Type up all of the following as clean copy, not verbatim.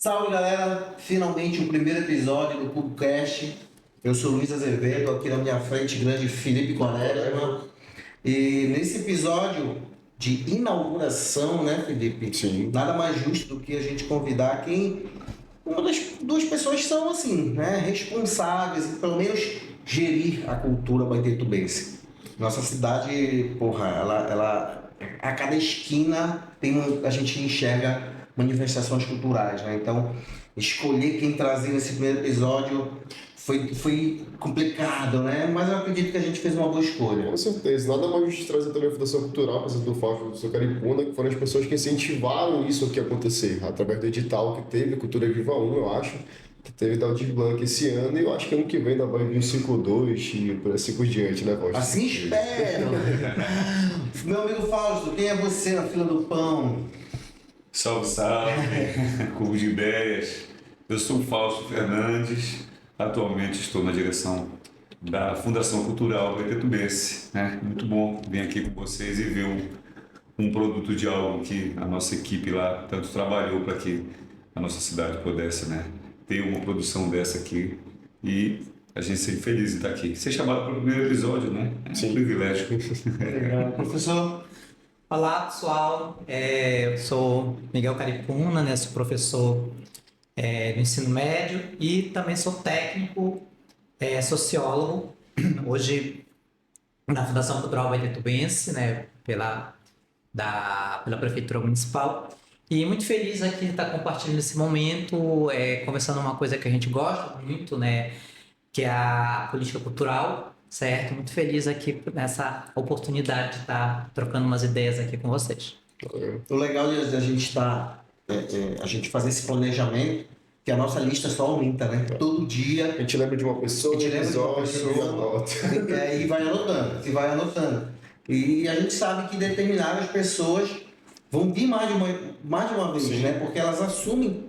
Salve galera, finalmente o primeiro episódio do PubCast. Eu sou Luiz Azevedo, aqui na minha frente, grande Felipe Quaresma. E nesse episódio de inauguração, né, Felipe? Sim. Nada mais justo do que a gente convidar quem. Uma das duas pessoas que são, assim, né, responsáveis, pelo menos gerir a cultura baitetubense. Nossa cidade, porra, ela a cada esquina a gente enxerga manifestações culturais, né? Então, escolher quem trazer nesse primeiro episódio foi complicado, né? Mas eu acredito que a gente fez uma boa escolha. Com certeza. Nada mais justo trazer também a Fundação Cultural, por exemplo, do Fausto do seu Caripuna, que foram as pessoas que incentivaram isso aqui a acontecer, através do edital que teve, Cultura Viva 1, eu acho, que teve da Aldir Blanc esse ano, e eu acho que ano que vem ainda vai vir o 5.2 e por assim por diante, né, Fausto? Assim espero! Meu amigo Fausto, quem é você na fila do pão? Salve, salve, Clube de Ideias. Eu sou o Fausto Fernandes, atualmente estou na direção da Fundação Cultural Baitetubense, né? Muito bom vir aqui com vocês e ver um produto de algo que a nossa equipe lá tanto trabalhou para que a nossa cidade pudesse, né, ter uma produção dessa aqui e a gente ser feliz de estar aqui. Ser chamado para o primeiro episódio, né? É Sim. um privilégio. Legal. Professor? Olá pessoal, eu sou Miguel Caripuna, né? Sou professor do ensino médio e também sou técnico, sociólogo, hoje na Fundação Cultural Baitetubense, né? Pela Prefeitura Municipal. E muito feliz aqui de estar compartilhando esse momento, conversando uma coisa que a gente gosta muito, né? Que é a política cultural. Certo, muito feliz aqui nessa oportunidade de estar trocando umas ideias aqui com vocês. O legal de a gente estar, a gente fazer esse planejamento, que a nossa lista só aumenta, né? Todo dia. A gente lembra de uma pessoa, A gente lembra de uma episódio, pessoa, e anota. E vai anotando, e vai anotando. E a gente sabe que determinadas pessoas vão vir mais de uma vez, Sim. né? Porque elas assumem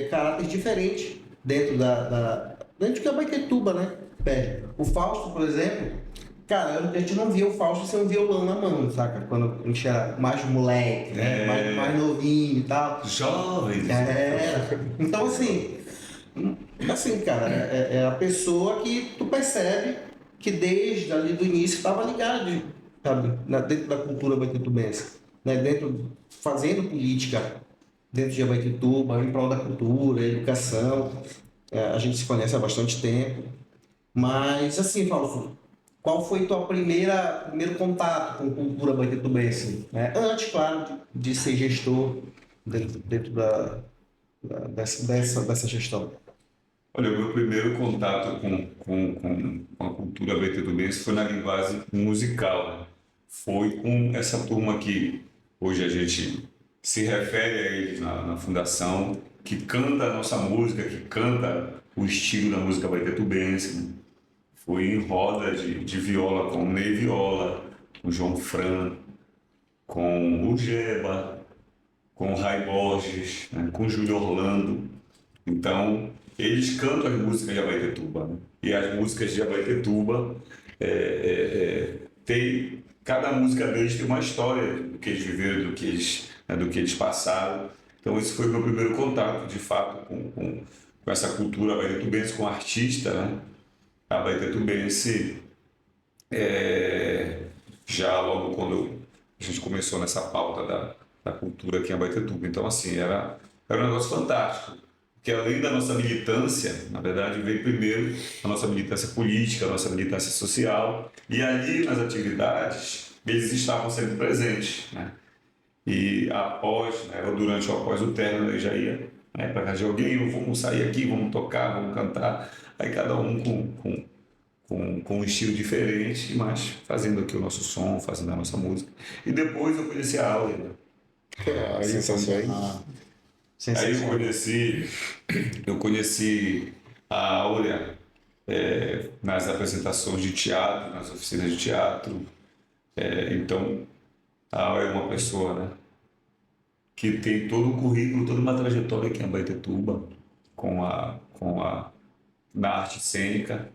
caráter diferente dentro dentro da Baitetuba, né? O Fausto, por exemplo, cara, a gente não via o Fausto sem um violão na mão, saca? Quando a gente era mais moleque, né? Mais novinho e tal. Jovens. Então, assim, cara, é a pessoa que tu percebe que desde ali do início estava ligado, sabe? Dentro da cultura baitetubense, né? Fazendo política dentro de Abaitetuba, em prol da cultura, educação. A gente se conhece há bastante tempo. Mas, assim, Fausto, qual foi tua primeiro contato com cultura baitetubense? Né? Antes, claro, de ser gestor dentro dessa gestão. Olha, o meu primeiro contato com a cultura baitetubense foi na linguagem musical, né? Foi com essa turma que hoje a gente se refere a eles na fundação, que canta a nossa música, que canta o estilo da música baitetubense, né? Foi em roda de viola com o Ney Viola, com o João Fran, com o Geba, com o Ray Borges, né? Com o Júlio Orlando. Então, eles cantam as músicas de Abaetetuba, né? E as músicas de Abaetetuba cada música deles tem uma história do que eles viveram, do que eles passaram. Então, esse foi o meu primeiro contato, de fato, com essa cultura abaetetubense, com o artista, né? A Baitetubense, já logo quando a gente começou nessa pauta da cultura aqui em Abaetetuba. Então, assim, era um negócio fantástico, porque além da nossa militância, na verdade, veio primeiro a nossa militância política, a nossa militância social, e ali nas atividades eles estavam sempre presentes, né? E após, né, ou durante ou após o término, eu já ia, né, para casa de alguém, vamos sair aqui, vamos tocar, vamos cantar, aí cada um com um estilo diferente, mas fazendo aqui o nosso som, fazendo a nossa música. E depois eu conheci a Áurea, né? Aí também. Aí eu conheci a Áurea nas apresentações de teatro, nas oficinas de teatro. Então, a Áurea é uma pessoa, né, que tem todo um currículo, toda uma trajetória aqui em Abaetetuba, na arte cênica.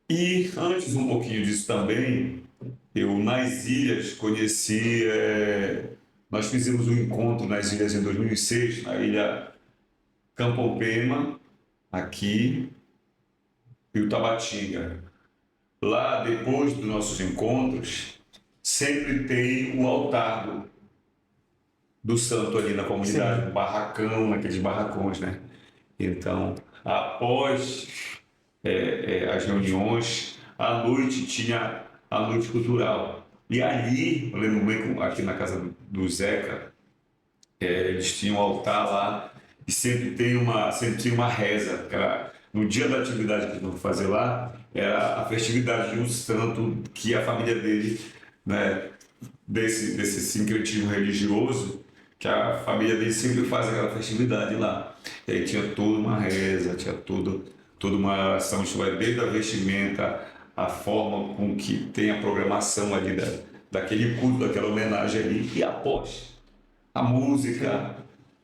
E antes um pouquinho disso também, eu nas ilhas conheci Nós fizemos um encontro nas ilhas em 2006, na ilha Campopema, aqui, e o Tabatinga. Lá, depois dos nossos encontros, sempre tem o altar do santo ali na comunidade, um barracão, naqueles barracões, né? Então, após as reuniões, à noite tinha a noite cultural. E ali, eu lembro bem, aqui na casa do Zeca, eles tinham um altar lá e sempre tinha uma reza, que era, no dia da atividade que eles vão fazer lá, era a festividade de um santo que a família dele, né, desse sincretismo religioso, que a família dele sempre faz aquela festividade lá. E aí tinha toda uma reza, tinha toda uma ação, desde a vestimenta, a forma com que tem a programação ali daquele culto, daquela homenagem ali, e após a música,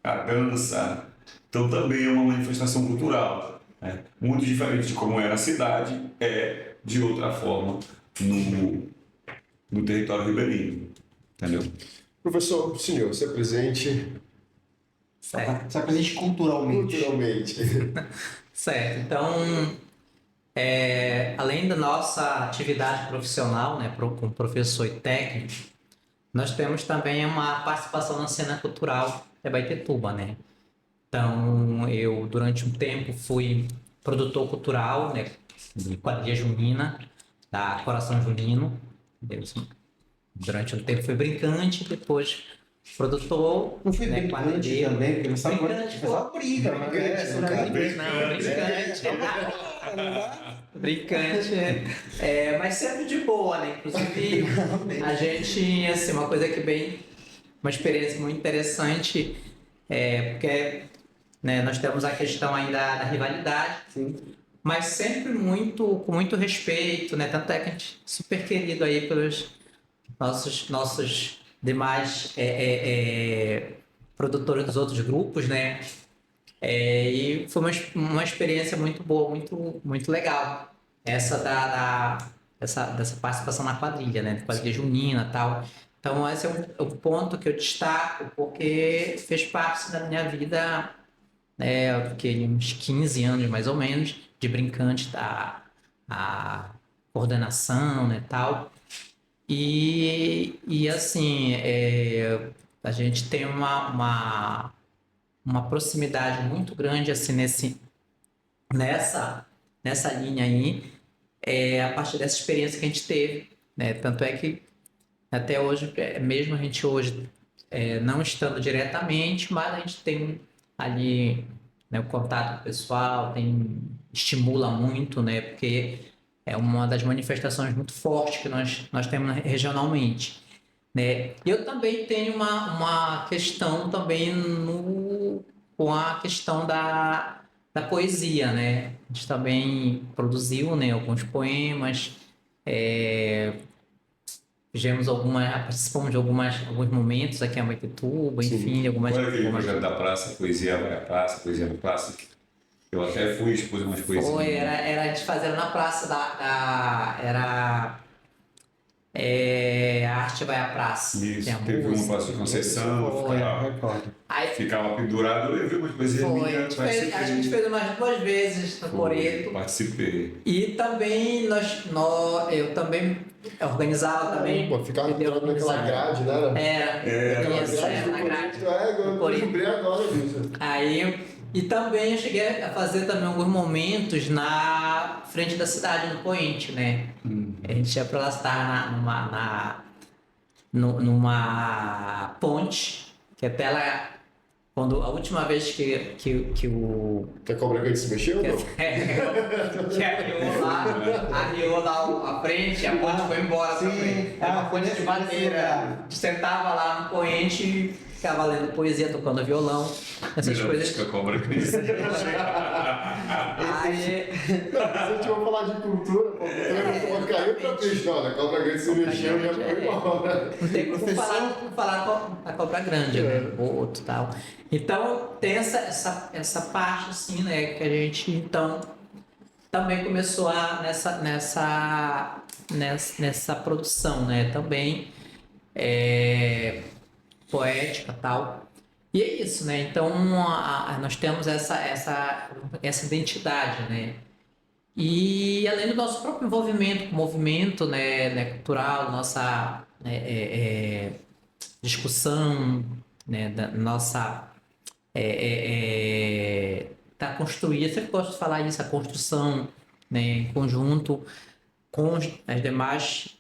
a dança. Então também é uma manifestação cultural, né? Muito diferente de como é na cidade, é de outra forma no território ribeirinho, entendeu? Professor, o senhor, se apresente Se apresente culturalmente. Certo, então, além da nossa atividade profissional, né, como professor e técnico, nós temos também uma participação na cena cultural de Abaetetuba, né? Então, eu, durante um tempo, fui produtor cultural, né, de quadrilha junina, da Coração Junino. Durante um tempo fui brincante, depois produtor. Não fui né, brincante quadrilheiro. também, porque não sabe Brincante, quando só briga, mas Brincante, mas sempre de boa, né? Inclusive, a gente, assim, uma coisa que uma experiência muito interessante, porque né, nós temos a questão ainda da rivalidade, Sim. mas sempre com muito respeito, né? Tanto é que a gente é super querido aí pelos nossos demais produtores dos outros grupos, né? E foi uma experiência muito boa, muito, muito legal. Essa dessa participação na quadrilha, né? Quadrilha junina e tal. Então, esse é um ponto que eu destaco, porque fez parte da minha vida, né? Eu fiquei uns 15 anos, mais ou menos, de brincante a coordenação, né? Tal. E assim, a gente tem uma proximidade muito grande assim nessa linha aí, a partir dessa experiência que a gente teve, né? Tanto é que até hoje, mesmo a gente hoje não estando diretamente, mas a gente tem ali, né, o contato pessoal, estimula muito, né? Porque é uma das manifestações muito fortes que nós temos regionalmente, né? Eu também tenho uma questão também com a questão da poesia, né? A gente também produziu, né, alguns poemas, participamos de alguns momentos aqui em Abaetetuba, enfim, algumas... Foi aquele projeto da praça, Poesia vai à Praça, Poesia na Praça. Eu até fui expor umas poesias. Era a gente fazendo na praça a arte vai à praça. Isso, teve uma praça de Conceição, ficava pendurado, eu vi umas poesias minhas, a gente fez umas 2 vezes no Coreto. Participei. E também eu também organizava também. Ficava naquela grade, né? Era na grade. Eu lembrei agora disso. E também eu cheguei a fazer também alguns momentos na frente da cidade, no Poente, né? A gente ia pra lá estar numa ponte, que até ela... Quando a última vez que o... Que a cobra grande se mexeu ou não? Que arriou lá à frente, a ponte foi embora também. Era uma ponte de madeira. A gente sentava lá no Poente e ficava lendo poesia, tocando violão, essas coisas. Que a cobra grande. Aí... Se a gente for falar de cultura, pode cair outra vez. Não, a cobra grande se mexeu e já foi embora. Não tem como falar com a cobra grande, né? O outro e tal. Então, tem essa parte, assim, né? Que a gente, então, também começou nessa produção, né? Também, poética e tal. E é isso, né? Então, nós temos essa identidade, né? E além do nosso próprio envolvimento com o movimento, né, cultural, nossa discussão, né, da nossa tá construir, eu sempre gosto de falar isso, a construção, né, em conjunto com as demais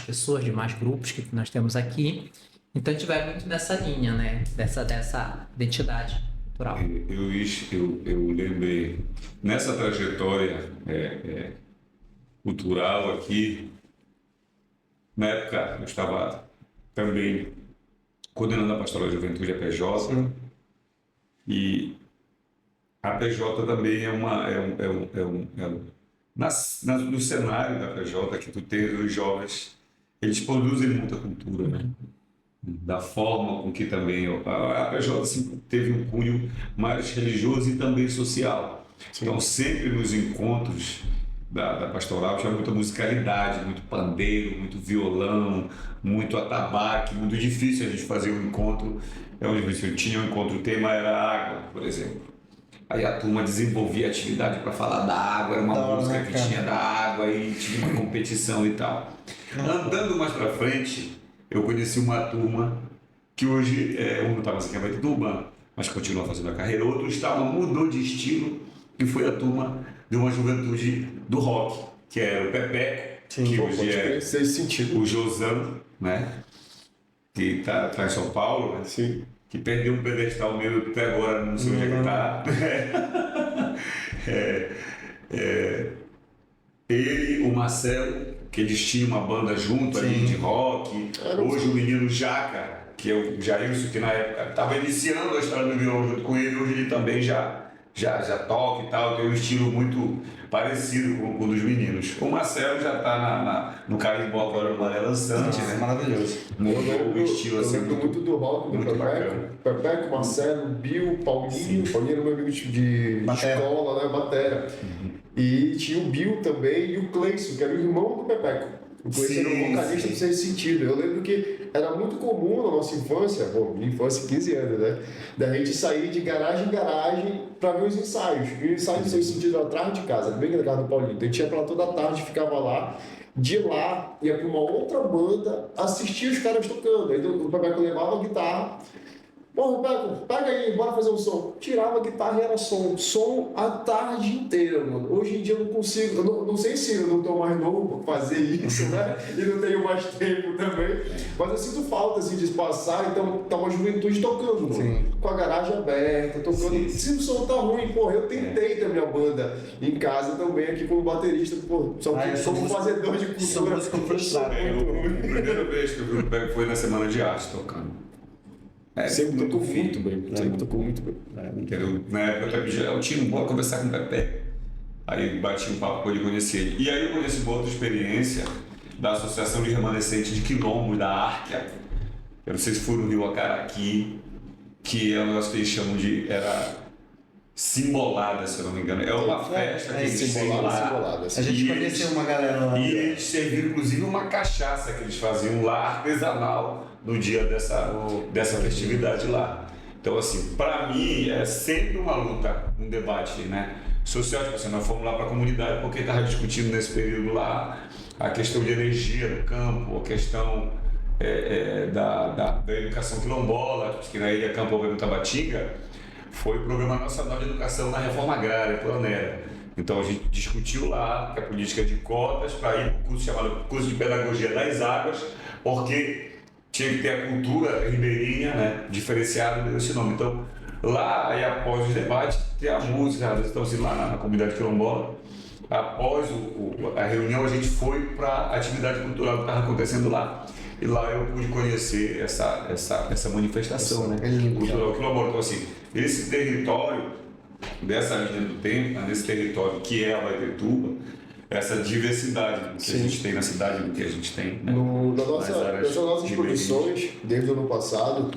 pessoas, demais grupos que nós temos aqui. Então a gente vai muito nessa linha, né, dessa identidade cultural. Eu lembrei, nessa trajetória cultural aqui, na época eu estava também coordenando a Pastoral da Juventude, a PJ, e a PJ também no cenário da PJ, que tu tens os jovens, eles produzem muita cultura, né? Da forma com que também a PJ assim, teve um cunho mais religioso e também social. Sim. Então, sempre nos encontros da pastoral tinha muita musicalidade, muito pandeiro, muito violão, muito atabaque, muito difícil a gente fazer um encontro. Tinha um encontro, o tema era água, por exemplo. Aí a turma desenvolvia atividade para falar da água, era uma música que tinha da água e tinha uma competição e tal. Andando mais para frente, eu conheci uma turma que hoje, um estava aqui em Abaetetuba, mas continua fazendo a carreira, outro mudou de estilo, que foi a turma de uma juventude do rock, que era o Pepeco, que hoje é o Josão, né? Que está em São Paulo, né? Sim. Que perdeu um pedestal meu até agora, não sei onde é que está. Ele, o Marcelo, que eles tinham uma banda junto ali de rock. Hoje o menino Jaca, que é o Jailson, que na época estava iniciando a história do violão junto com ele, hoje ele também já toca e tal, tem um estilo muito parecido com o dos meninos. O Marcelo já está no carimbó agora no Maré Lançante, né? Maravilhoso. Mudou o estilo assim. Eu lembro muito do rock, do Pepeco, Marcelo, Bill, Paulinho. Paulinho era meu amigo de escola, né? Batera. E tinha o Bill também e o Cleison, que era o irmão do Pepeco. O Cleison era um vocalista do Sexto Sentido. Eu lembro que era muito comum na nossa infância, minha infância 15 anos, né? Da gente sair de garagem em garagem para ver os ensaios. E o ensaio do Sexto Sentido era atrás de casa, bem na casa do Paulinho. Então a gente ia pra lá toda a tarde, ficava lá. De lá, ia para uma outra banda, assistia os caras tocando. Aí o Pepeco levava a guitarra. Pô, Pepeco, pega aí, bora fazer um som. Tirava a guitarra e era som a tarde inteira, mano. Hoje em dia eu não consigo, eu não sei se eu não tô mais novo pra fazer isso, né? E não tenho mais tempo também. Mas eu sinto falta, assim, de passar. Então tá uma juventude tocando, mano. Sim. Com a garagem aberta, tocando. Sim. Se o som tá ruim, porra, eu tentei ter minha banda em casa também, aqui como baterista. Pô, só que como fazedor de cultura. A primeira vez que eu vi o Pepe foi na Semana de Arte tocando. Sempre tocou muito bem. Sempre tocou muito bem. Na época eu tinha bora conversar com o Pepe. Aí bati um papo com ele e conheci ele. E aí eu conheci uma outra experiência da Associação de Remanescentes de Quilombos, da Árquea. Eu não sei se foi no Rio Acaraqui, que é um negócio que eles chamam de... Era Simbolada, se eu não me engano. É uma festa que eles têm lá. A gente conheceu uma galera lá. E eles serviram, inclusive, uma cachaça que eles faziam lá, artesanal, no dia dessa festividade lá. Então, assim, para mim, é sempre uma luta, um debate, né? Social, tipo assim, nós fomos lá para a comunidade porque estava discutindo nesse período lá a questão de energia no campo, a questão da educação quilombola, que na Ilha Campo Alveno Tabatinga foi o Programa Nacional de Educação na Reforma Agrária, Planera. Então a gente discutiu lá que a política de cotas para ir para o curso chamado Curso de Pedagogia das Águas, porque tinha que ter a cultura ribeirinha, né, diferenciada desse nome. Então lá, aí, após os debates, tem a música, então assim, lá na comunidade quilombola, após a reunião a gente foi para a atividade cultural que estava acontecendo lá. E lá eu pude conhecer essa manifestação, né? Cultural quilombola. Então, assim, esse território dessa linha do tempo, nesse território que é Abaetetuba, essa diversidade do que a gente tem na cidade, do que a gente tem, né? Nas nossas de produções, desde o ano passado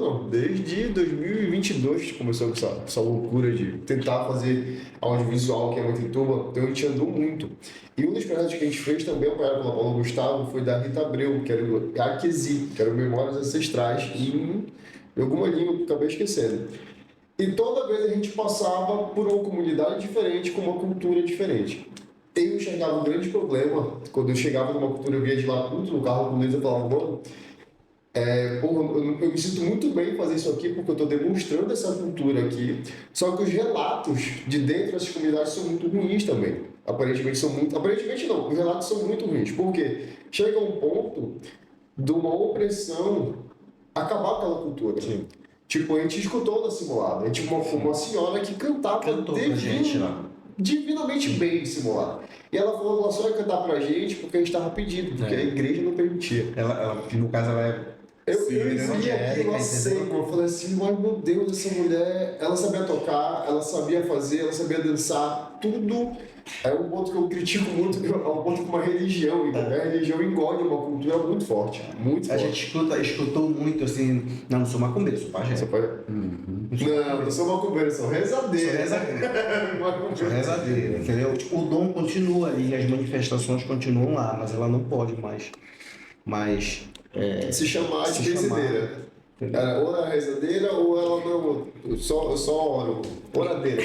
não, desde 2022 que começou essa loucura de tentar fazer audiovisual, que é muito em turma, então a gente andou muito. E um dos projetos que a gente fez também, apoiado pela Paula Gustavo, foi da Rita Abreu, que era o Aquesi, que era o Memórias Ancestrais, em alguma língua que eu acabei esquecendo. E toda vez a gente passava por uma comunidade diferente, com uma cultura diferente. Eu enxergava um grande problema, quando eu chegava numa cultura, eu via de lá tudo no carro com o Luiz, eu falava, mano, eu me sinto muito bem em fazer isso aqui, porque eu estou demonstrando essa cultura aqui, só que os relatos de dentro dessas comunidades são muito ruins também. Aparentemente não, os relatos são muito ruins, porque chega um ponto de uma opressão acabar com aquela cultura. Sim. Tipo, a gente escutou na simulada, a gente uma senhora que cantava Cantou pra gente lá. divinamente bem de simulada. E ela falou que ela só ia cantar pra gente porque a gente estava pedindo, porque a igreja não permitia. Ela, no caso, ela é Eu vi evangélica, aquilo seco, eu falei assim, mas meu Deus, essa mulher, ela sabia tocar, ela sabia fazer, ela sabia dançar, tudo. É um ponto que eu critico muito, é um ponto com uma religião, e qualquer religião engole uma cultura muito forte, muito A forte. gente escutou muito assim, não sou macumbeiro, sou pajé. Você pode... Não, eu sou macumbeiro, sou rezadeiro. Sou rezadeiro. Macumbeiro. Sou rezadeiro, entendeu? Tipo, o dom continua ali, as manifestações continuam lá, mas ela não pode mais Se chamar de Se chamar. benzedeira. Ou ela é rezadeira ou ela não. Só oro. Oradeira.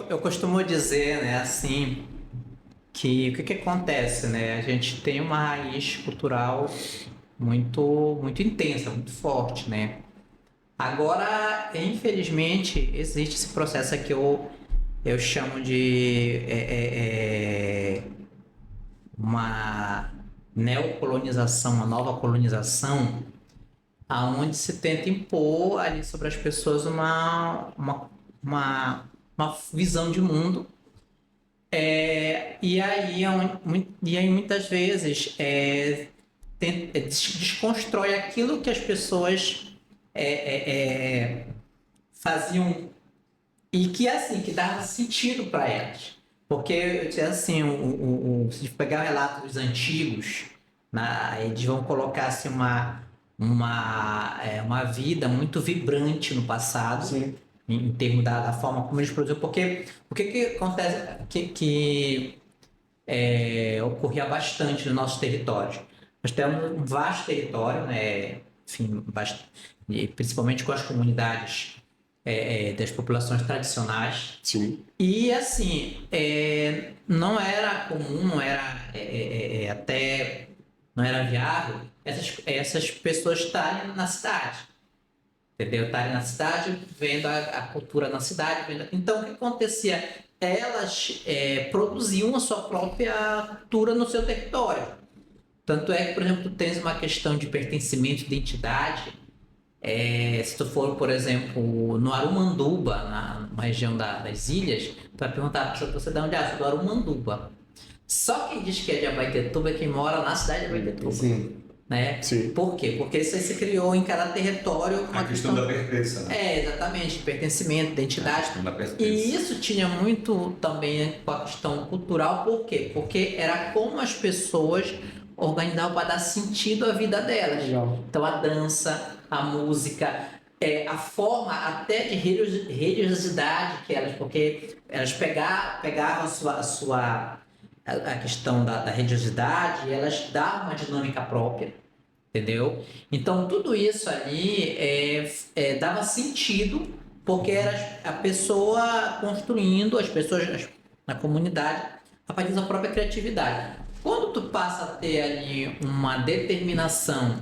Eu costumo dizer, né, assim, que o que acontece, né? A gente tem uma raiz cultural muito intensa, muito forte, né? Agora, infelizmente, existe esse processo que eu chamo de uma neocolonização, uma nova colonização, aonde se tenta impor ali sobre as pessoas uma visão de mundo. E aí muitas vezes desconstrói aquilo que as pessoas faziam e que assim que dava sentido para elas. Porque assim, se pegar o relato dos antigos, eles vão colocar assim, uma vida muito vibrante no passado. Sim. Em termos da forma como eles produziam, porque o que acontece que ocorria bastante nos nossos territórios. Nós temos um vasto território, né? Enfim, principalmente com as comunidades das populações tradicionais. Sim. E assim, não era comum, não era até não era viável essas pessoas estarem na cidade. Entendeu? Estarem na cidade, vendo a cultura na cidade. Então, o que acontecia? Elas produziam a sua própria cultura no seu território. Tanto é que, por exemplo, tu tens uma questão de pertencimento, identidade. Se tu for, por exemplo, no Arumanduba, na região das ilhas, tu vai perguntar para a pessoa, você de onde é? Eu sou do Arumanduba. Só quem diz que é de Abaetetuba é quem mora na cidade de Abaetetuba. Sim. Né? Sim. Por quê? Porque isso aí se criou em cada território uma A questão da pertença, né? Exatamente, pertencimento, identidade. A questão da pertença. E isso tinha muito também com a questão cultural, por quê? Porque era como as pessoas organizavam para dar sentido à vida delas. Legal. Então a dança, a música, a forma até de religiosidade que elas, porque elas pegavam a questão da religiosidade e elas davam uma dinâmica própria, entendeu? Então tudo isso ali dava sentido, porque era a pessoa construindo, as pessoas na comunidade, a partir da própria criatividade. Quando tu passa a ter ali uma determinação,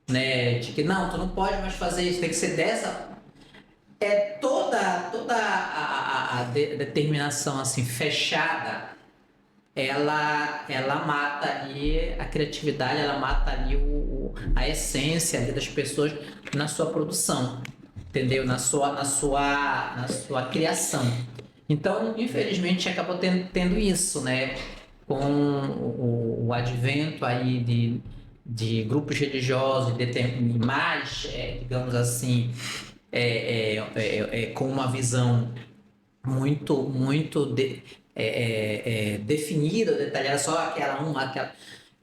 né, de que não, tu não pode mais fazer isso, tem que ser dessa, toda a determinação assim fechada, ela mata ali a criatividade, ela mata ali a essência ali das pessoas na sua produção, entendeu? Na sua criação. Então, infelizmente, acabou tendo isso, né? Com o advento aí de grupos religiosos, mais, digamos assim, com uma visão muito definida, detalhada, só aquela.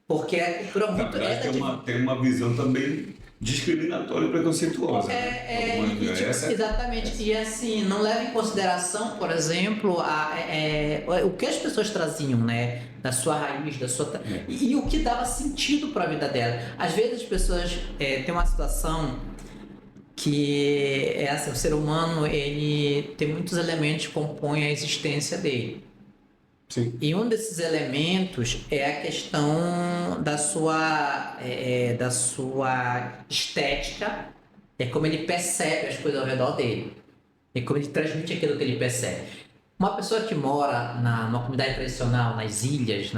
Porque a cultura Na muito. verdade, tem uma visão também discriminatória e preconceituosa. Exatamente. E assim, não leva em consideração, por exemplo, o que as pessoas traziam, né? Da sua raiz, da sua. E o que dava sentido para a vida dela. Às vezes as pessoas têm uma situação que é assim, o ser humano ele tem muitos elementos que compõem a existência dele. Sim. E um desses elementos é a questão da sua estética, é como ele percebe as coisas ao redor dele, é como ele transmite aquilo que ele percebe. Uma pessoa que mora numa comunidade tradicional, nas ilhas,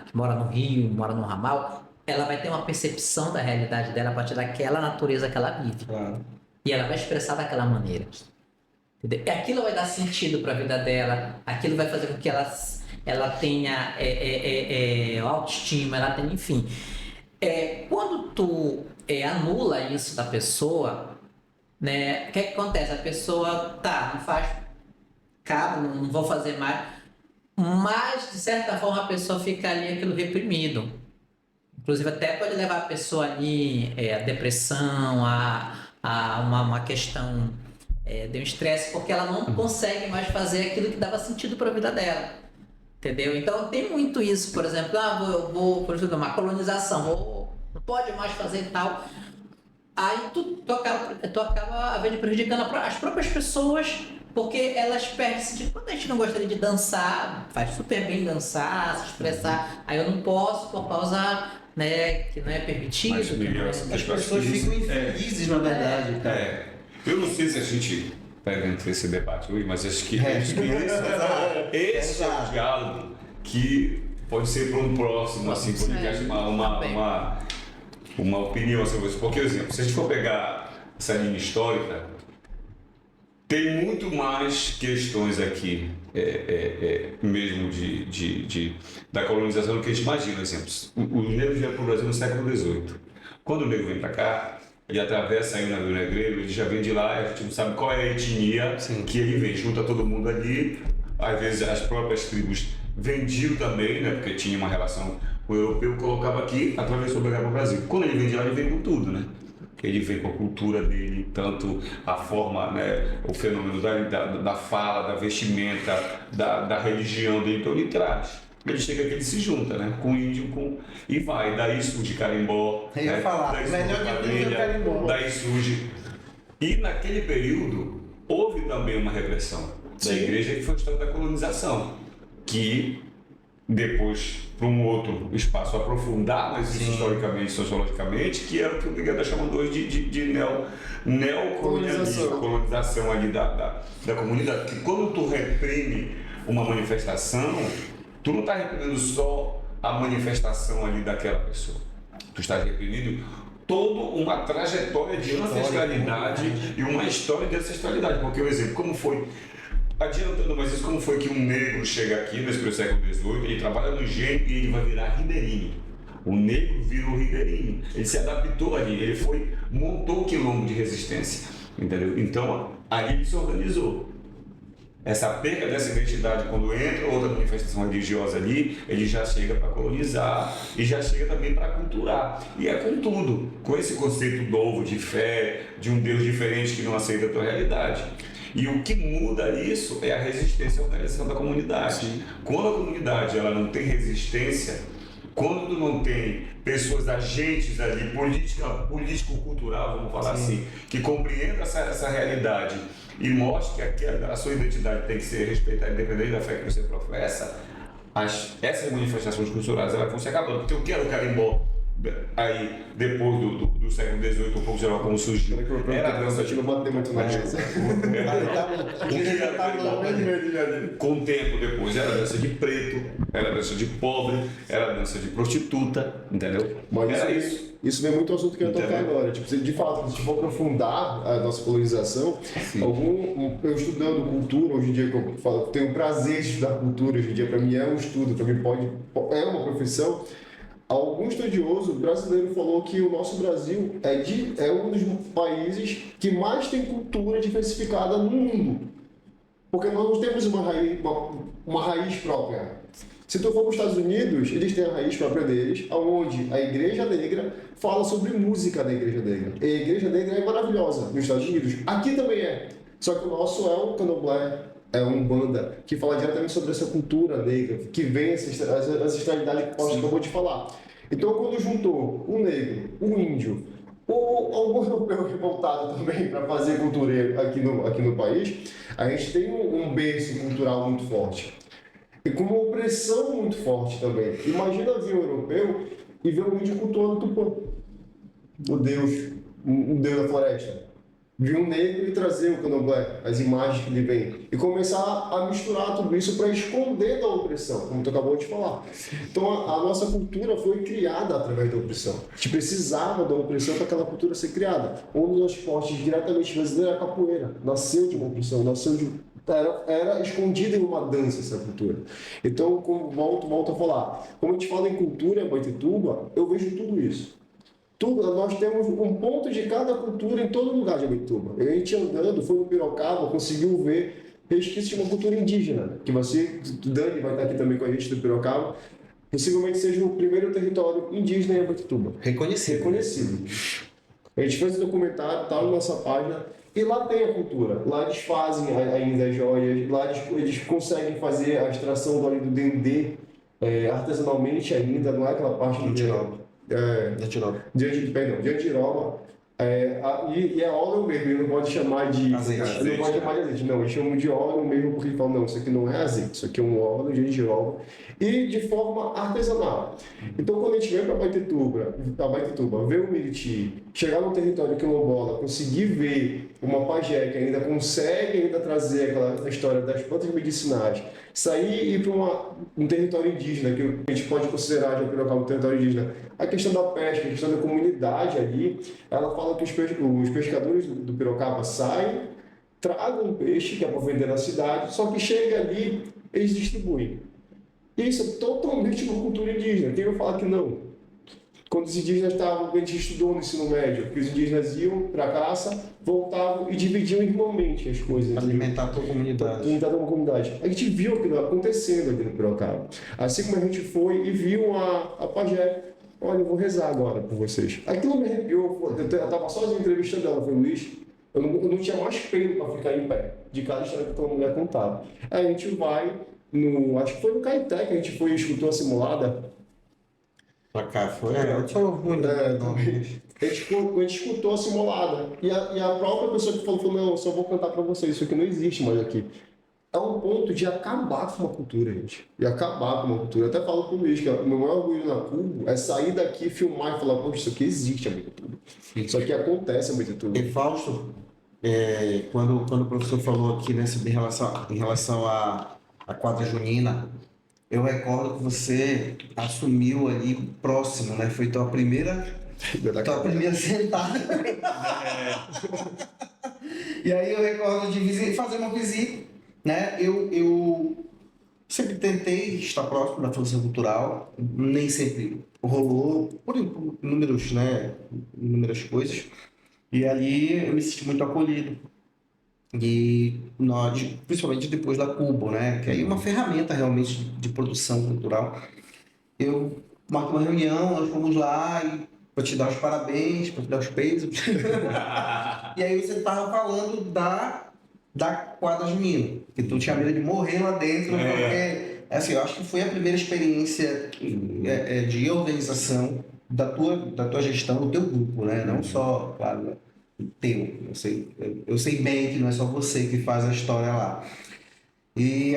que mora no rio, mora no ramal, ela vai ter uma percepção da realidade dela a partir daquela natureza que ela vive. Claro. E ela vai expressar daquela maneira. Entendeu? E aquilo vai dar sentido para a vida dela, aquilo vai fazer com que ela tenha autoestima, ela tenha, enfim. Quando tu anula isso da pessoa, né, o que acontece? A pessoa, não faz, não vou fazer mais, mas de certa forma a pessoa fica ali aquilo reprimido. Inclusive até pode levar a pessoa ali a depressão, a uma questão de um estresse, porque ela não consegue mais fazer aquilo que dava sentido para a vida dela. Entendeu? Então tem muito isso, por exemplo, por exemplo, uma colonização, não pode mais fazer tal. Aí tu acaba, às vezes, prejudicando as próprias pessoas, porque elas perdem sentido. Quando a gente não gostaria de dançar, faz super bem dançar, se expressar, aí eu não posso por causa, né, que não é permitido. As pessoas ficam infelizes, na verdade. Eu não sei se a gente vai entrar nesse debate hoje, mas acho que esse é um diálogo que pode ser para um próximo, assim, quando a gente uma opinião sobre isso. Porque, por exemplo, se a gente for pegar essa linha histórica, tem muito mais questões aqui, mesmo da colonização do que a gente imagina. Por exemplo, os negros vieram para o Brasil no século XVIII. Quando o negro vem para cá, ele atravessa aí o navio negreiro, ele já vem de lá, a gente não sabe qual é a etnia que ele vem, junta todo mundo ali, às vezes as próprias tribos vendiam também, né, porque tinha uma relação com o europeu, colocava aqui, atravessou para o Brasil. Quando ele vem de lá, ele vem com tudo, né? Ele vem com a cultura dele, tanto a forma, né, o fenômeno da fala, da vestimenta, da religião dele, então ele traz. Ele chega aqui, ele se junta, né? Com o índio, e vai. Daí surge carimbó. Eu ia falar, melhor de tudo é o carimbó. Daí surge. E naquele período, houve também uma repressão da igreja, que foi a história da colonização, que depois, para um outro espaço aprofundar, mas isso historicamente, sociologicamente, que era o que o Miguel está chamando hoje de neocolonialismo, colonização ali da comunidade. Porque quando tu reprime uma manifestação, tu não está reprimindo só a manifestação ali daquela pessoa. Tu está reprimindo toda uma trajetória de ancestralidade e uma história de ancestralidade. Porque, por exemplo, como foi, adiantando mais isso, como foi que um negro chega aqui nesse século XVIII, ele trabalha no engenho e ele vai virar ribeirinho. O negro virou ribeirinho. Ele se adaptou ali, ele montou o quilombo de resistência. Entendeu? Então, ali ele se organizou. Essa perda dessa identidade, quando entra outra manifestação religiosa ali, ele já chega para colonizar e já chega também para culturar. E é com tudo, com esse conceito novo de fé, de um Deus diferente que não aceita a tua realidade. E o que muda isso é a resistência à organização da comunidade. Sim. Quando a comunidade ela não tem resistência, quando tu não tem pessoas, agentes ali, político-cultural, vamos falar assim, que compreendam essa realidade e mostre que a sua identidade tem que ser respeitada independente da fé que você professa, essas manifestações culturais elas vão se acabando. Porque o que era o carimbó aí, depois do século XVIII, um pouco geral como surgiu? Era a dança de... Com o tempo depois, era a dança de preto, era a dança de pobre, era a dança de prostituta, entendeu? Mas era isso. Isso vem muito ao assunto que eu ia tocar agora. Tipo, de fato, se for aprofundar a nossa colonização, eu estudando cultura, hoje em dia, que eu tenho o prazer de estudar cultura, hoje em dia, para mim é um estudo, para mim é uma profissão. Algum estudioso brasileiro falou que o nosso Brasil é um dos países que mais tem cultura diversificada no mundo. Porque nós não temos uma raiz própria. Se tu for para os Estados Unidos, eles têm a raiz própria deles, onde a Igreja Negra fala sobre música da Igreja Negra. E a Igreja Negra é maravilhosa nos Estados Unidos. Aqui também é. Só que o nosso é o candomblé, é uma Umbanda, que fala diretamente sobre essa cultura negra, que vem essa ancestralidade que o Paulo acabou de falar. Então, quando juntou o negro, o índio, algum europeu revoltado também para fazer cultura aqui no país, a gente tem um berço cultural muito forte. E com uma opressão muito forte também. Imagina vir um europeu e ver um índio cultuando Tupã, o deus da floresta. Vir um negro e trazer o candomblé, as imagens que ele vem, e começar a misturar tudo isso para esconder da opressão, como tu acabou de falar. Então a nossa cultura foi criada através da opressão. A gente precisava da opressão para aquela cultura ser criada. Um dos esportes diretamente brasileiros é a capoeira. Nasceu de uma opressão, era escondida em uma dança essa cultura. Então, como volto a falar, como a gente fala em cultura em Abaetetuba, eu vejo tudo isso. Nós temos um ponto de cada cultura em todo lugar de Abaetetuba. A gente andando, foi no Pirocaba, conseguiu ver resquícios de uma cultura indígena, que Dani vai estar aqui também com a gente do Pirocaba, possivelmente seja o primeiro território indígena em Abaetetuba. Reconhecido. A gente fez um documentário, está na nossa página, e lá tem a cultura. Lá eles fazem ainda as joias, lá eles conseguem fazer a extração do óleo do dendê artesanalmente ainda, não é aquela parte do de andiroba. E é óleo mesmo, ele não pode chamar de azeite. Não pode chamar de azeite, não, eles chamam de óleo mesmo porque eles falam, não, isso aqui não é azeite, isso aqui é um óleo de andiroba e de forma artesanal. Então quando a gente vem para Abaetetuba, ver o Miriti, chegar no território quilombola, conseguir ver uma pajé que ainda consegue trazer aquela história das plantas medicinais, sair e ir para um território indígena, que a gente pode considerar de Pirocaba um território indígena, a questão da pesca, a questão da comunidade ali, ela fala que os pescadores do Pirocaba saem, tragam um peixe que é para vender na cidade, só que chega ali, eles distribuem. Isso é totalmente uma cultura indígena. Quem vai falar que não? Quando os indígenas estavam, a gente estudou no ensino médio, que os indígenas iam para a caça, voltavam e dividiam irmãmente as coisas. Alimentar toda a comunidade. Alimentar toda a comunidade. A gente viu aquilo acontecendo aqui no Pirocaba. Assim como a gente foi e viu a pajé. Olha, eu vou rezar agora por vocês. Aquilo me arrepiou. Eu estava sozinho entrevistando ela, foi o Luiz. Eu não tinha mais pelo para ficar em pé, de cada história que aquela mulher contava. Aí a gente vai, acho que foi no Caeté que a gente foi e escutou a simulada. Pra cá foi muito. A gente escutou a simulada. E a própria pessoa que falou, não, eu só vou cantar pra vocês, isso aqui não existe mais aqui. É um ponto de acabar com uma cultura, gente. De acabar com uma cultura. Eu até falo pro Luiz que o meu maior orgulho na Cuba é sair daqui, filmar e falar, poxa, isso aqui existe, amigo, tudo. Isso aqui acontece, amigo, tudo. E Fausto, quando o professor falou aqui, né, sobre em relação à quadra junina, eu recordo que você assumiu ali próximo, né? Foi tua primeira sentada. E aí eu recordo de fazer uma visita, né? Eu sempre tentei estar próximo da força cultural, nem sempre rolou, por inúmeras coisas. E ali eu me senti muito acolhido. E nós, principalmente depois da Cubo, né? Que aí é uma ferramenta realmente de produção cultural. Eu marquei uma reunião, nós fomos lá e para te dar os parabéns, para te dar os pesos. E aí você estava falando da quadra junina, que tu tinha medo de morrer lá dentro, porque assim, eu acho que foi a primeira experiência de organização da tua gestão, do teu grupo, né? Não só, claro, teu. Eu sei bem que não é só você que faz a história lá. E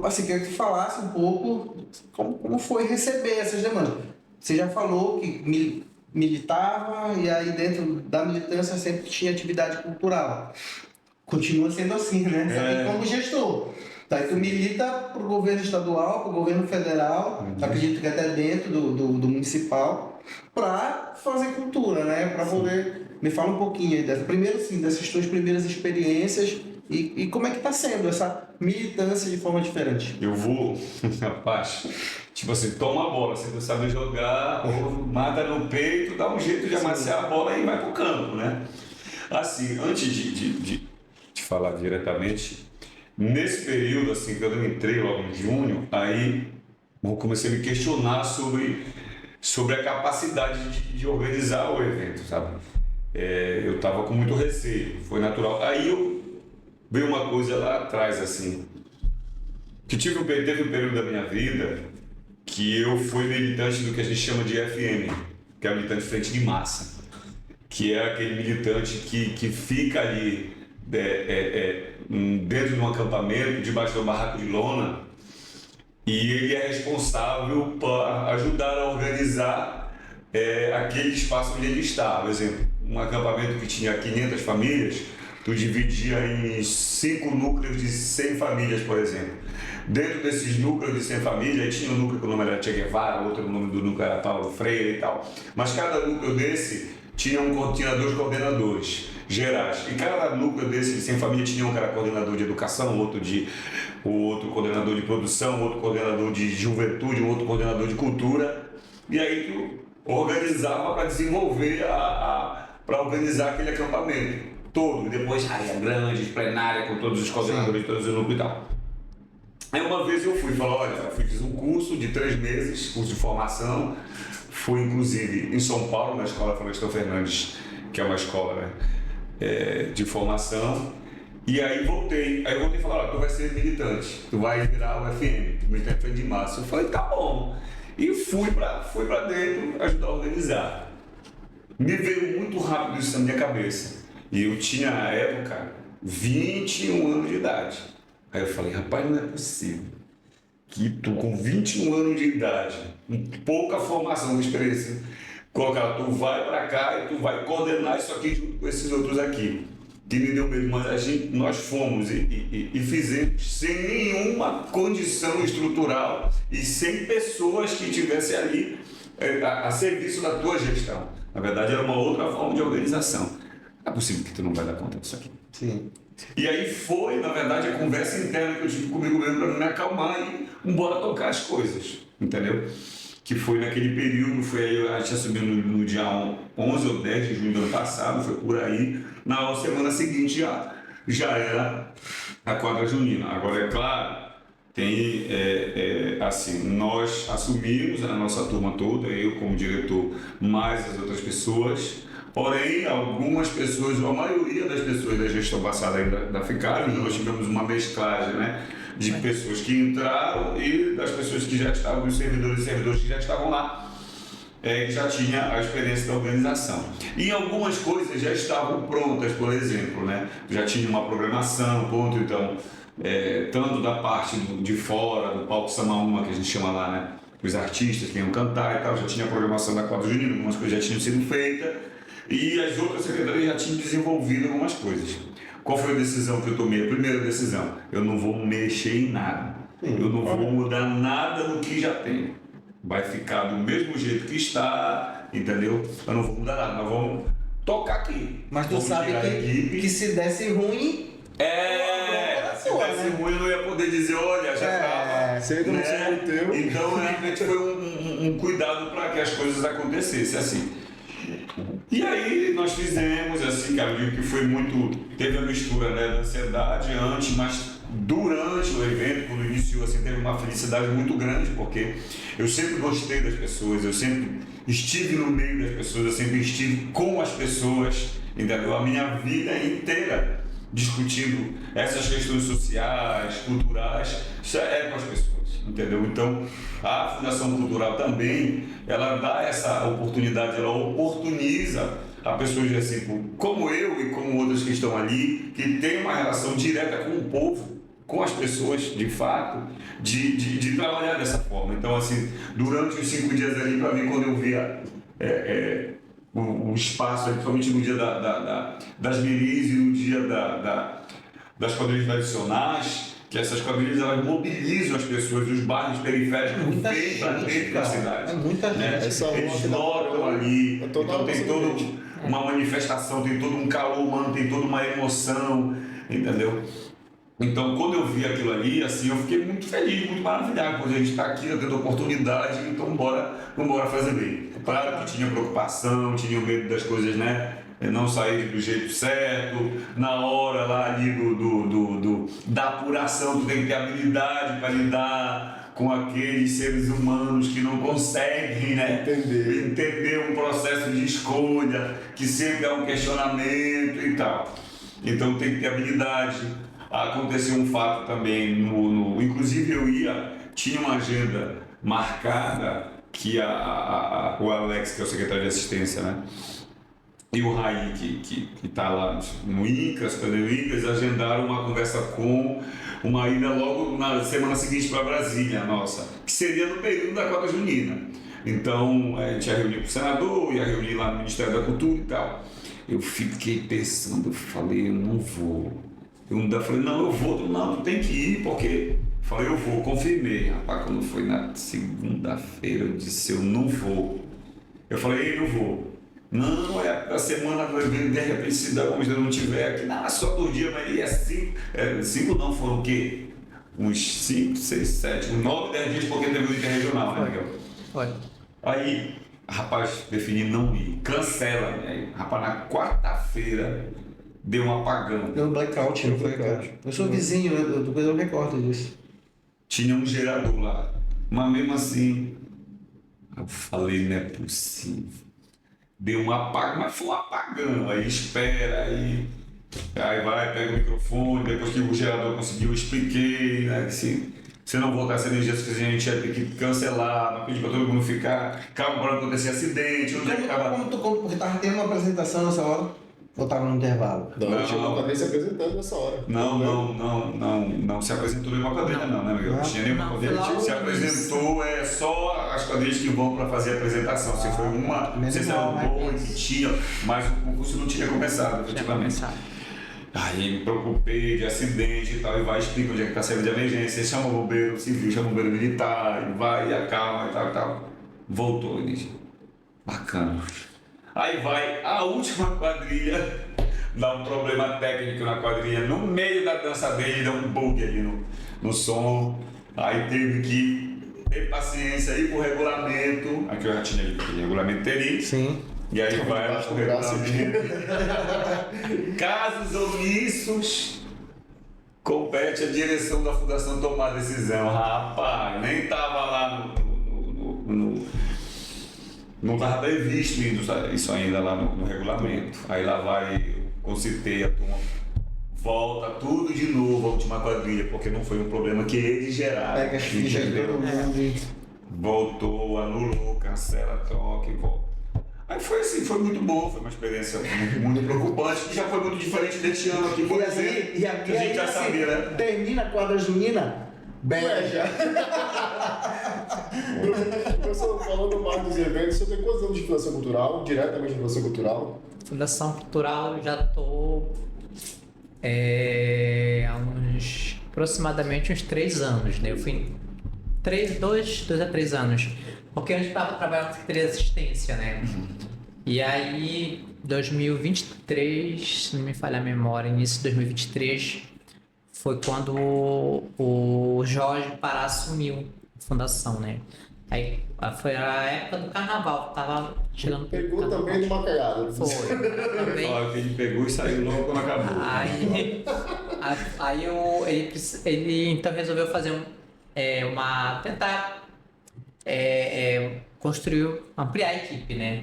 assim, queria que tu falasse um pouco como foi receber essas demandas. Você já falou que militava e aí dentro da militância sempre tinha atividade cultural. Continua sendo assim, né? Só que como gestor. Tá, aí tu milita pro governo estadual, pro governo federal, acredito que até dentro do municipal, para fazer cultura, né? Para poder... Me fala um pouquinho aí dessas tuas primeiras experiências E como é que está sendo essa militância de forma diferente? Eu vou, rapaz, tipo assim, toma a bola, você não sabe jogar, ou mata no peito, dá um jeito de amaciar a bola e vai pro campo, né? Assim, antes de falar diretamente, nesse período, assim, quando eu entrei logo em junho, aí eu comecei a me questionar sobre a capacidade de organizar o evento, sabe? Eu estava com muito receio, foi natural. Aí veio uma coisa lá atrás, assim, que teve um período da minha vida que eu fui militante do que a gente chama de FM, que é militante de frente de massa, que é aquele militante que fica ali dentro de um acampamento, debaixo de um barraco de lona, e ele é responsável por ajudar a organizar aquele espaço onde ele está. Por exemplo, um acampamento que tinha 500 famílias, tu dividia em 5 núcleos de 100 famílias, por exemplo. Dentro desses núcleos de 100 famílias, aí tinha um núcleo que o nome era Che Guevara, outro o nome do núcleo era Paulo Freire e tal. Mas cada núcleo desse tinha 2 coordenadores gerais. E cada núcleo desse de 100 famílias tinha um que era coordenador de educação, outro coordenador de produção, outro coordenador de juventude, outro coordenador de cultura. E aí tu organizava para desenvolver, para organizar aquele acampamento todo. E depois área grande, plenária, com todos os coordenadores de todos os núcleos e tal. Aí uma vez eu fiz um curso de 3 meses, curso de formação. Fui inclusive em São Paulo, na escola Florestan Fernandes, que é uma escola, né, de formação. E aí voltei e falei, tu vai ser militante, tu vai virar o FM, militante de massa. Eu falei, tá bom. E fui pra dentro ajudar a organizar. Me veio muito rápido isso na minha cabeça. E eu tinha, na época, 21 anos de idade. Aí eu falei, rapaz, não é possível que tu com 21 anos de idade, com pouca formação, experiência, colocar, tu vai pra cá e tu vai coordenar isso aqui junto com esses outros aqui. Que me deu medo, mas nós fomos e fizemos sem nenhuma condição estrutural e sem pessoas que estivessem ali a serviço da tua gestão. Na verdade, era uma outra forma de organização. É possível que tu não vai dar conta disso aqui. Sim. E aí foi, na verdade, a conversa interna que eu tive comigo mesmo para me acalmar e bora tocar as coisas, entendeu? Que foi naquele período, a gente assumiu no dia 11 ou 10 de junho do ano passado, foi por aí. Na semana seguinte já era a quadra junina. Agora, é claro, tem, assim, nós assumimos a nossa turma toda, eu como diretor, mais as outras pessoas. Porém, algumas pessoas, ou a maioria das pessoas da gestão passada ainda ficaram, nós tivemos uma mesclagem, né, de pessoas que entraram e das pessoas que já estavam, os servidores que já estavam lá, que já tinha a experiência da organização. E algumas coisas já estavam prontas, por exemplo, né, já tinha uma programação, ponto, então, tanto da parte de fora, do palco Samaúma, que a gente chama lá, né, os artistas que iam cantar e tal, já tinha a programação da quadra junina, algumas coisas já tinham sido feitas, e as outras secretarias já tinham desenvolvido algumas coisas. Qual foi a decisão que eu tomei? A primeira decisão, eu não vou mexer em nada. Eu não vou mudar nada do que já tem. Vai ficar do mesmo jeito que está, entendeu? Eu não vou mudar nada, nós vamos tocar aqui. Mas tu sabe que se desse ruim... Se desse ruim eu não ia poder dizer, olha, já estava. Cedo não sei o teu. Então, realmente foi um cuidado para que as coisas acontecessem assim. E aí nós fizemos, assim, cara, eu digo que foi muito... Teve a mistura, né, da ansiedade antes, mas durante o evento, quando iniciou, assim, teve uma felicidade muito grande, porque eu sempre gostei das pessoas, eu sempre estive no meio das pessoas, eu sempre estive com as pessoas, entendeu? A minha vida inteira discutindo essas questões sociais, culturais, isso é com as pessoas, entendeu? Então, a Fundação Cultural também, ela dá essa oportunidade, ela oportuniza a pessoas assim, como eu e como outras que estão ali, que tem uma relação direta com o povo, com as pessoas, de fato, de trabalhar dessa forma. Então, assim, durante os 5 dias ali, para mim, quando eu via o espaço, principalmente no dia das miris e no dia das quadrilhas tradicionais, que essas quadrilhas elas mobilizam as pessoas dos bairros periféricos que vêm para dentro da cidade. É muita gente. Né? Eles lotam ali, então tem toda uma manifestação, tem todo um calor humano, tem toda uma emoção, entendeu? Então, quando eu vi aquilo ali, assim, eu fiquei muito feliz, muito maravilhado, porque a gente está aqui, tá tendo oportunidade, então vamos fazer bem. Claro que tinha preocupação, tinha medo das coisas, né? Não sair do jeito certo, na hora lá ali da apuração, tu tem que ter habilidade para lidar com aqueles seres humanos que não conseguem, né? Entender um processo de escolha, que sempre há um questionamento e tal. Então tem que ter habilidade. Aconteceu um fato também, inclusive tinha uma agenda marcada que o Alex, que é o secretário de assistência, né? E o Raí, que está lá no INCAS, agendaram uma conversa com uma ida logo na semana seguinte para Brasília, nossa, que seria no período da Cota Junina. Então, a gente ia reunir com o senador, ia reunir lá no Ministério da Cultura e tal. Eu fiquei pensando, falei, eu não vou. Eu ainda falei, não, eu vou, não, tem que ir, porque... Falei, eu vou, confirmei. Rapaz, quando foi na segunda-feira, eu disse, eu não vou. Eu falei, eu não vou. Não, é a semana, de repente, se dá, como eu não tiver aqui, não, é só 2 dias, mas é 5. 5 não, foram o quê? Uns 5, 6, 7, 9, 10 dias, porque teve o interregional, né, Miguel? Foi. Aí, rapaz, defini não ir, cancela, né? Rapaz, na quarta-feira, deu um apagão. Deu um blackout, não foi, cara? Eu sou vizinho, eu recordo disso. Tinha um gerador lá, mas mesmo assim, eu falei, não é possível. Deu um apagão, mas foi um apagão, aí espera, aí vai, pega o microfone, depois que o gerador conseguiu, eu expliquei, né, que se não voltar essa energia suficiente, a gente ia ter que cancelar, não pedir para todo mundo ficar, calma, para não acontecer acidente, onde é que estava... Porque estava tendo uma apresentação nessa hora? Ou estava no intervalo? Não, tinha uma cadeia se apresentando nessa hora. Não se apresentou nenhuma cadeia, não, né, Miguel? Não tinha nenhuma cadeia. Se apresentou só as cadeias que vão para fazer a apresentação. Se foi uma, não sei se era boa, que tinha, mas o concurso não tinha começado, efetivamente. Aí me preocupei de acidente e tal, e vai explica onde é que está saindo de emergência, chama o bombeiro civil, chama o bombeiro militar, e vai, e acalma e tal. Voltou, Inês. Bacana. Aí vai a última quadrilha, dá um problema técnico na quadrilha, no meio da dança dele, dá um bug ali no som. Aí teve que ter paciência, ir pro regulamento. Aqui eu já tinha o regulamento teria. Sim. E aí vai pro regulamento. Casos omissos, compete a direção da fundação tomar a decisão. Rapaz, nem tava lá não estava previsto isso ainda lá no regulamento. Aí lá vai, eu concitei a turma, volta tudo de novo a última quadrilha, porque não foi um problema que eles geraram. Pega as fichas de todo mundo. Voltou, anulou, cancela, troca e volta. Aí foi assim, foi muito bom, foi uma experiência muito preocupante, que já foi muito diferente deste ano aqui, por exemplo, que a gente já sabia, né? Termina a quadra junina, beija. Professor, falando mais dos eventos, você tem quantos anos de Fundação Cultural, diretamente de Fundação Cultural? Fundação Cultural, já estou há aproximadamente uns 3 anos, né? Eu fui 2 a 3 anos, porque eu estava trabalhando na Secretaria de Assistência, né? E aí, 2023, se não me falha a memória, início de 2023, foi quando o Jorge Pará assumiu a fundação, né? Aí foi a época do carnaval, tava chegando. Pegou também numa cagada. Foi. Também. Olha que ele pegou e saiu logo quando acabou. Aí ele então resolveu fazer tentar construir, ampliar a equipe, né?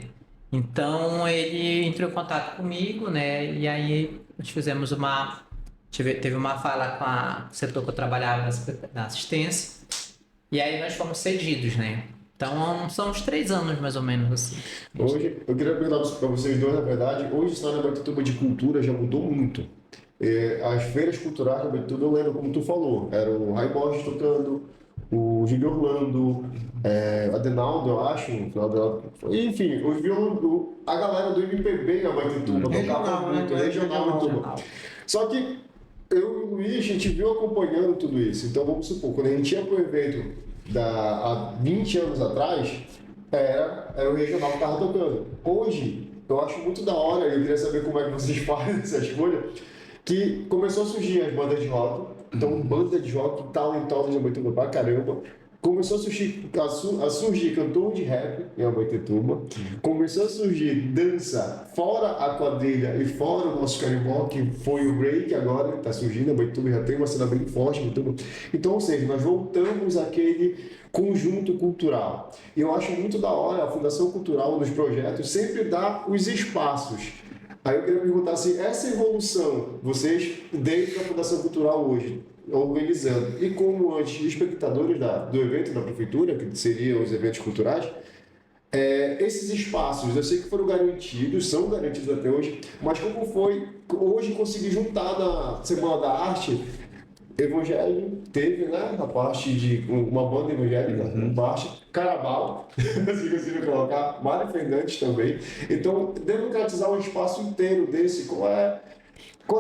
Então ele entrou em contato comigo, né? E aí nós fizemos teve uma fala com o setor que eu trabalhava na assistência. E aí nós fomos cedidos, né? Então são uns 3 anos mais ou menos assim. Hoje, eu queria perguntar para vocês dois, na verdade, hoje o cenário da Abaetuba de cultura já mudou muito. As feiras culturais da Abaetuba, eu lembro como tu falou, era o Ray Borges tocando, o Gigi Orlando, Adenaldo, eu acho, enfim, a galera do MPB na Abaetuba tocava muito, regional em Tuba. Só que eu e o Luiz, a gente viu acompanhando tudo isso. Então, vamos supor, quando a gente ia para o evento há 20 anos atrás, era o regional que estava tocando. Hoje, eu acho muito da hora, e eu queria saber como é que vocês fazem essa escolha, que começou a surgir as bandas de rock, Então, banda de rock talentosa de Abaetuba pra caramba. Começou a surgir cantor de rap em Abaetuba. Começou a surgir dança fora a quadrilha e fora o nosso carimbó, que foi o break agora, que está surgindo. Abaetuba já tem uma cena bem forte. Abaetuba. Então, ou seja, nós voltamos àquele conjunto cultural. E eu acho muito da hora a Fundação Cultural nos projetos sempre dá os espaços. Aí eu queria perguntar assim, essa evolução, vocês dentro da Fundação Cultural hoje, organizando, e como antes espectadores do evento da prefeitura, que seriam os eventos culturais, esses espaços, eu sei que foram garantidos, são garantidos até hoje, mas como foi hoje conseguir juntar na Semana da Arte, Evangelho teve, né, a parte de uma banda evangélica, parte, Carabal, se conseguir colocar, Mário Fernandes também. Então, democratizar o espaço inteiro desse, quais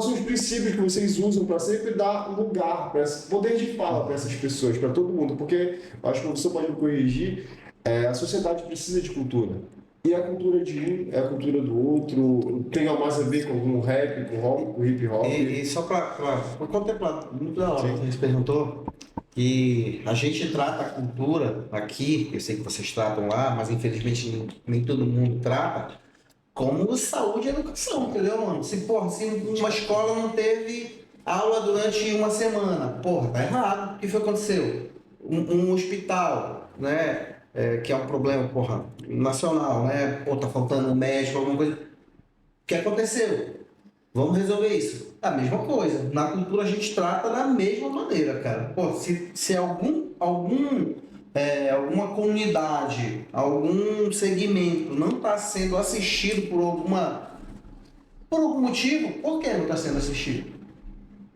são os princípios que vocês usam para sempre dar lugar, poder de fala para essas pessoas, para todo mundo? Porque, acho que você pode me corrigir, a sociedade precisa de cultura. E a cultura de um é a cultura do outro, tem mais a ver com o rap, com o rock, com o hip hop. E só para contemplar, muito da hora, você perguntou, que a gente trata a cultura aqui, eu sei que vocês tratam lá, mas infelizmente nem todo mundo trata, como saúde e educação, entendeu, mano? Se uma escola não teve aula durante uma semana, porra, tá errado. O que foi que aconteceu? Um hospital, né? Que é um problema, porra, nacional, né? Pô, tá faltando médico, alguma coisa. O que aconteceu? Vamos resolver isso. A mesma coisa. Na cultura a gente trata da mesma maneira, cara. Pô, se alguma comunidade, algum segmento não está sendo assistido por algum motivo, por que não está sendo assistido?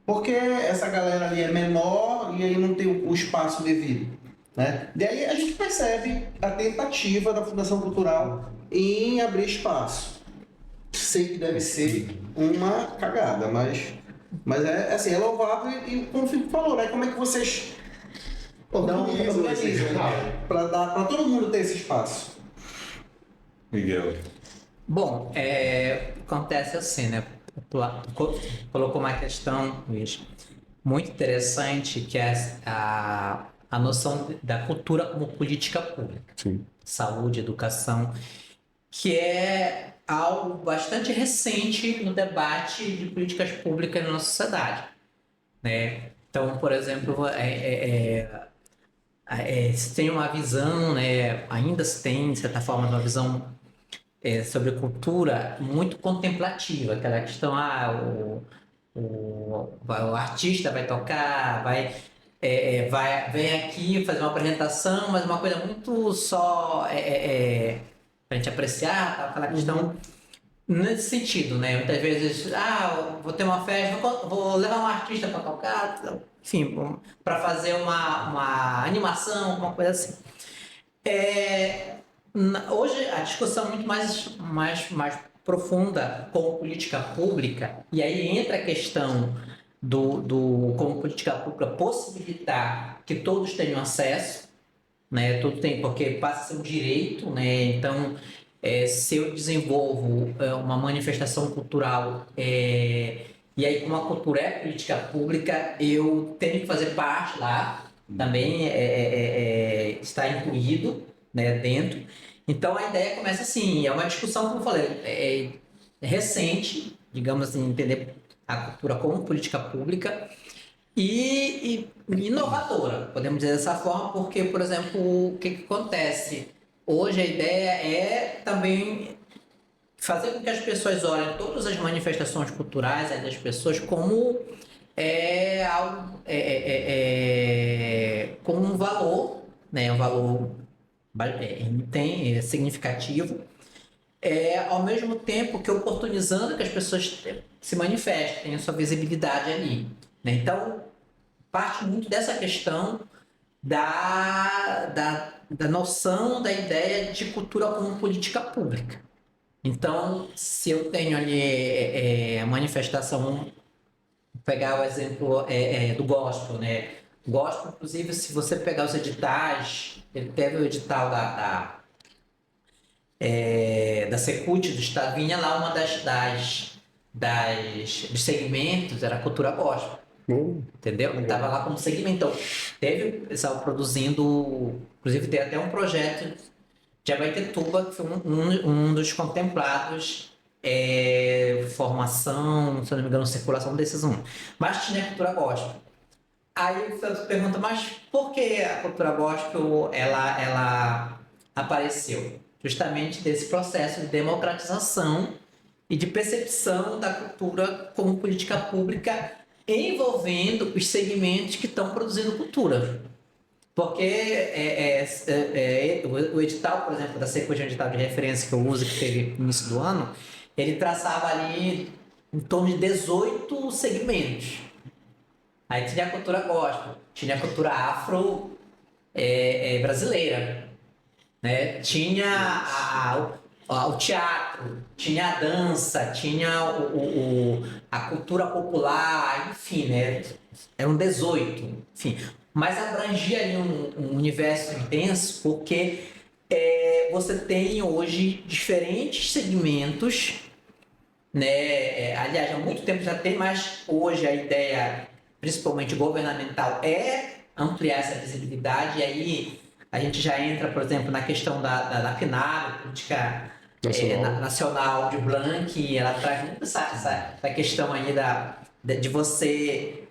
Porque essa galera ali é menor e aí não tem o espaço devido. Né? Daí a gente percebe a tentativa da Fundação Cultural em abrir espaço. Sei que deve ser uma cagada, mas é assim, é louvável e como o Filipe falou, né? Como é que vocês organizam para todo mundo ter esse espaço? Miguel. Bom, acontece assim, né? Tu colocou uma questão, Luiz, muito interessante, que é a noção da cultura como política pública. Sim. Saúde, educação, que é algo bastante recente no debate de políticas públicas na nossa sociedade, né? Então, por exemplo, se tem uma visão, né, ainda se tem, de certa forma, uma visão sobre cultura muito contemplativa, aquela questão, o artista vai tocar, vem aqui fazer uma apresentação, mas uma coisa muito só para a gente apreciar, tá? Aquela questão nesse sentido, né? Muitas vezes, vou ter uma festa, vou levar um artista para tocar, enfim, para fazer uma animação, uma coisa assim. Hoje a discussão é muito mais profunda com política pública, e aí entra a questão como política pública possibilitar que todos tenham acesso, né? Tudo tem, porque passa a ser um direito, né? Então, se eu desenvolvo uma manifestação cultural e aí como a cultura é política pública, eu tenho que fazer parte lá, também está incluído, né, dentro. Então a ideia começa assim, é uma discussão, como eu falei, recente, digamos assim, entender a cultura como política pública e inovadora, podemos dizer dessa forma, porque, por exemplo, o que acontece? Hoje a ideia é também fazer com que as pessoas olhem todas as manifestações culturais das pessoas como algo, como um valor, né, um valor significativo, ao mesmo tempo que oportunizando que as pessoas se manifestem, tenham sua visibilidade ali, né? Então, parte muito dessa questão da noção, da ideia de cultura como política pública. Então, se eu tenho ali a manifestação, vou pegar o exemplo do gospel, né? Gospel, inclusive, se você pegar os editais, ele teve o edital da Secult do Estado, vinha lá uma dos segmentos, era a cultura gospel. Entendeu? Ele estava lá como segmento. Então, teve pessoal produzindo, inclusive tem até um projeto de Abaetetuba, que foi um dos contemplados, formação, se eu não me engano, circulação desses um. Mas tinha a cultura gospel. Aí você pergunta, mas por que a cultura gospel ela apareceu? Justamente desse processo de democratização e de percepção da cultura como política pública envolvendo os segmentos que estão produzindo cultura. Porque o edital, por exemplo, da Secult, um edital de referência que eu uso, que teve no início do ano, ele traçava ali em torno de 18 segmentos. Aí tinha a cultura gospel, tinha a cultura afro brasileira, né? Tinha o teatro, tinha a dança, tinha a cultura popular, enfim, né? Eram 18, enfim. Mas abrangia ali um universo intenso, porque você tem hoje diferentes segmentos, né? Aliás, há muito tempo já tem, mas hoje a ideia, principalmente governamental, é ampliar essa visibilidade, e aí a gente já entra, por exemplo, na questão da PNAD, Política Nacional de Blanc, e ela traz muito essa questão aí de você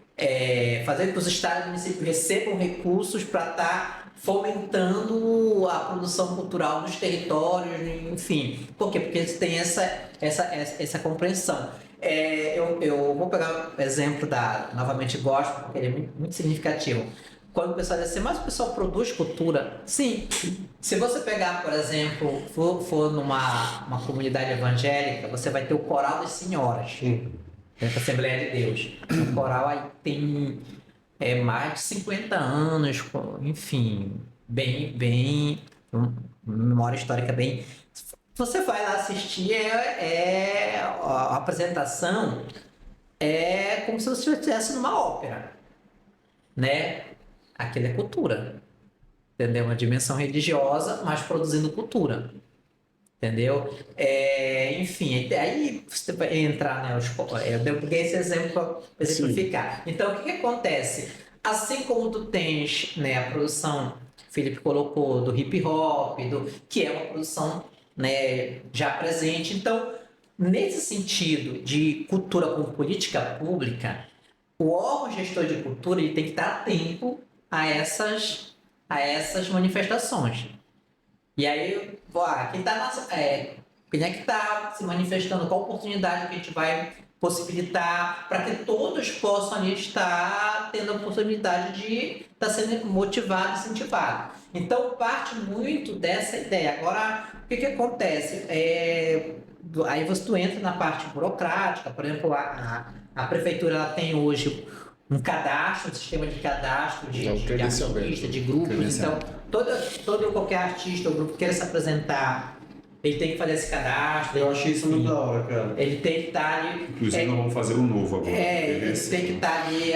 fazer com que os estados e municípios recebam recursos para estar fomentando a produção cultural nos territórios, enfim. Por quê? Porque eles têm essa compreensão. Eu vou pegar o exemplo novamente gospel, porque ele é muito, muito significativo. Quando o pessoal diz assim, mas o pessoal produz cultura? Sim. Se você pegar, por exemplo, for numa comunidade evangélica, você vai ter o Coral das Senhoras, dentro da Assembleia de Deus. O coral aí tem mais de 50 anos, enfim, bem memória histórica bem... Você vai lá assistir, a apresentação é como se você estivesse numa ópera, né? Aquilo é cultura, entendeu? Uma dimensão religiosa, mas produzindo cultura, entendeu? Enfim, aí você vai entrar, né? Eu peguei esse exemplo para exemplificar. Então, o que acontece? Assim como tu tens, né, a produção, o Felipe colocou, do hip hop, que é uma produção, né, já presente. Então, nesse sentido de cultura como política pública, o órgão gestor de cultura ele tem que estar atento a essas manifestações. E aí, quem é que está se manifestando? Qual oportunidade que a gente vai possibilitar para que todos possam ali estar tendo a possibilidade de estar sendo motivado, incentivado. Então, parte muito dessa ideia. Agora, o que acontece? Aí tu entra na parte burocrática, por exemplo, a prefeitura ela tem hoje um cadastro, um sistema de cadastro de artistas, de grupos. Então, todo qualquer artista ou grupo queira se apresentar, ele tem que fazer esse cadastro. Eu achei isso muito da hora, cara. Ele tem que estar ali... Inclusive, nós vamos fazer um novo agora. Ele tem que estar ali...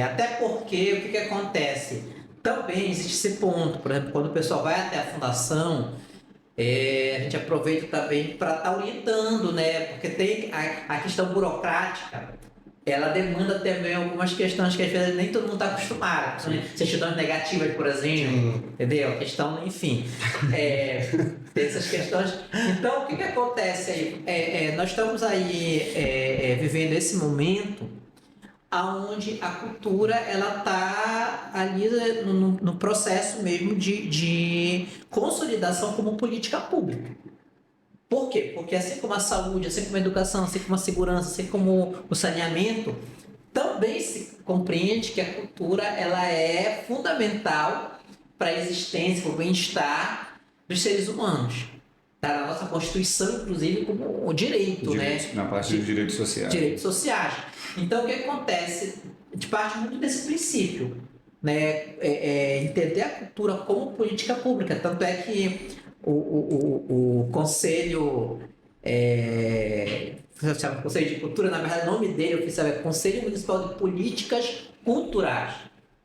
até porque, o que acontece? Também existe esse ponto. Por exemplo, quando o pessoal vai até a fundação, a gente aproveita também para estar orientando, né? Porque tem a questão burocrática, ela demanda também algumas questões que às vezes nem todo mundo está acostumado. Certidões negativas, por exemplo, entendeu? A questão, enfim, tem essas questões. Então, o que acontece aí? Nós estamos aí vivendo esse momento onde a cultura ela está ali no processo mesmo de consolidação como política pública. Por quê? Porque assim como a saúde, assim como a educação, assim como a segurança, assim como o saneamento, também se compreende que a cultura ela é fundamental para a existência, para o bem-estar dos seres humanos. Está na nossa Constituição, inclusive, como o direito, né? Na parte dos direitos sociais. Direitos sociais. Então, o que acontece? A gente parte muito desse princípio, né? Entender a cultura como política pública. Tanto é que o Conselho, chama Conselho de Cultura, na verdade o nome dele oficial é Conselho Municipal de Políticas Culturais.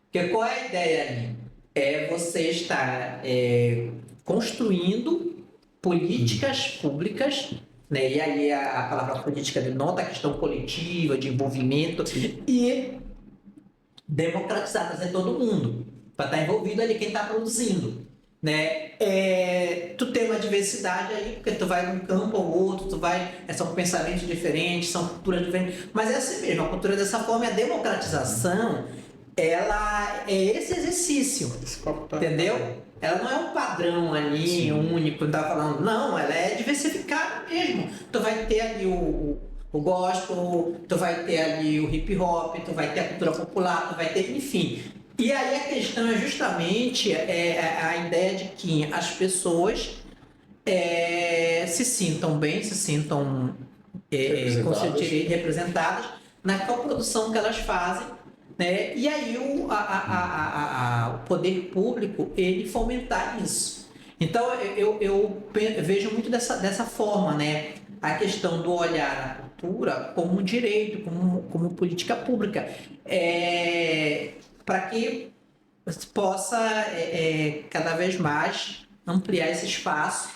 Porque qual é a ideia ali? Você estar construindo políticas públicas né? E aí a palavra política denota a questão coletiva, de envolvimento e democratizar, trazer todo mundo para estar envolvido ali quem está produzindo, né? Tu tem uma diversidade aí, porque tu vai num campo ou outro, são pensamentos diferentes, são culturas diferentes, mas é assim mesmo, a cultura dessa forma, a democratização, ela é esse exercício, entendeu? Ela não é um padrão ali, único, não tá falando, não, ela é diversificada mesmo. Tu vai ter ali o gospel, tu vai ter ali o hip hop, tu vai ter a cultura popular, tu vai ter, enfim. E aí a questão é justamente a ideia de que as pessoas se sintam bem, se sintam com seu direito representadas naquela produção que elas fazem, né? E aí o poder público ele fomentar isso. Então eu vejo muito dessa forma, né? A questão do olhar a cultura como um direito, como política pública, para que se possa cada vez mais ampliar esse espaço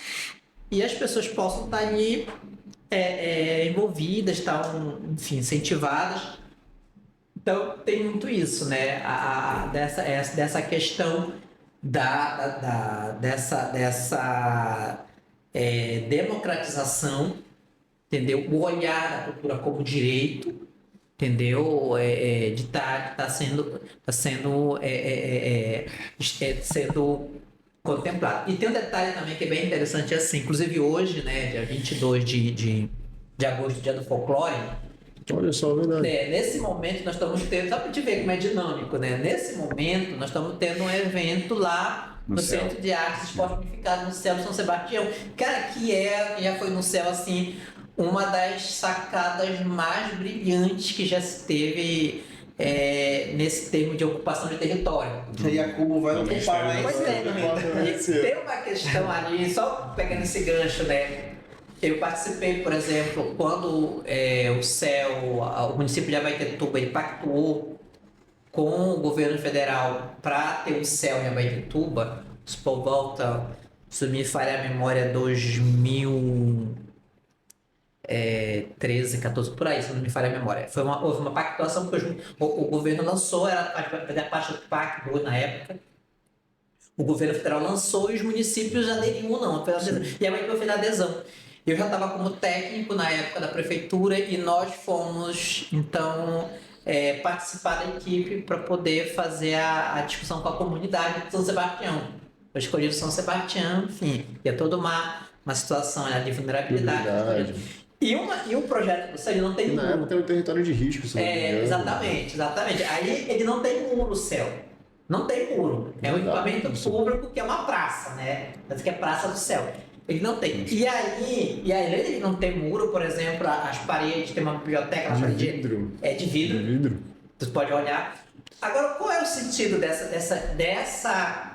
e as pessoas possam estar ali envolvidas, enfim, incentivadas. Então tem muito isso, né? Dessa questão dessa democratização, entendeu? O olhar da cultura como direito, entendeu? De estar sendo contemplado. E tem um detalhe também que é bem interessante, assim, inclusive hoje, né, dia 22 de agosto, dia do folclore. Olha só, verdade. Nesse momento nós estamos tendo, só para te ver como é dinâmico, né? Nesse momento nós estamos tendo um evento lá no Centro de Artes e Esporte Unificado no Céu de São Sebastião, cara, que já foi no céu assim uma das sacadas mais brilhantes que já se teve nesse termo de ocupação de território. E a Cubo vai ocupar, né? Pois tem uma questão ali, só pegando esse gancho, né? Eu participei, por exemplo, quando o município de Abaetetuba ele pactuou com o governo federal para ter um céu em Abaetetuba, por volta, se me falha a memória, 2013, 14, por aí, se não me falha a memória. Houve uma pactuação que o governo lançou, era a parte do pacto na época. O governo federal lançou e os municípios aderiam ou não. E a Abaetetuba fez a adesão. Eu já estava como técnico na época da prefeitura e nós fomos, então, participar da equipe para poder fazer a discussão com a comunidade de São Sebastião. Eu escolhi o São Sebastião, enfim, e é toda uma situação de vulnerabilidade. E o projeto do céu não tem muro. Na época era um território de risco, se não me engano. Exatamente. Aí ele não tem muro, o céu. Não tem muro. É um equipamento público que é uma praça, né? Mas que é Praça do Céu. Ele não tem. E aí ele não tem muro, por exemplo, as paredes, tem uma biblioteca, de vidro. De vidro. Tu pode olhar. Agora, qual é o sentido dessa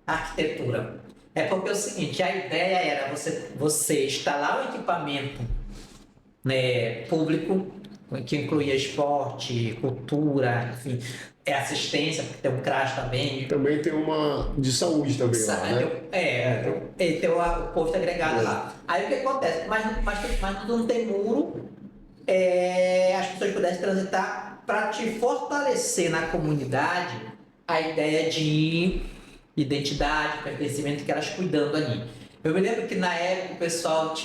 arquitetura? É porque é o seguinte, a ideia era você instalar um equipamento, né, público, que incluía esporte, cultura, enfim, assistência, porque tem um CRAS também. Também tem uma de saúde também lá, né? Tem o posto agregado lá. Aí o que acontece? Mas não tem muro, as pessoas pudessem transitar para te fortalecer na comunidade a ideia de identidade, pertencimento que elas cuidando ali. Eu me lembro que na época o pessoal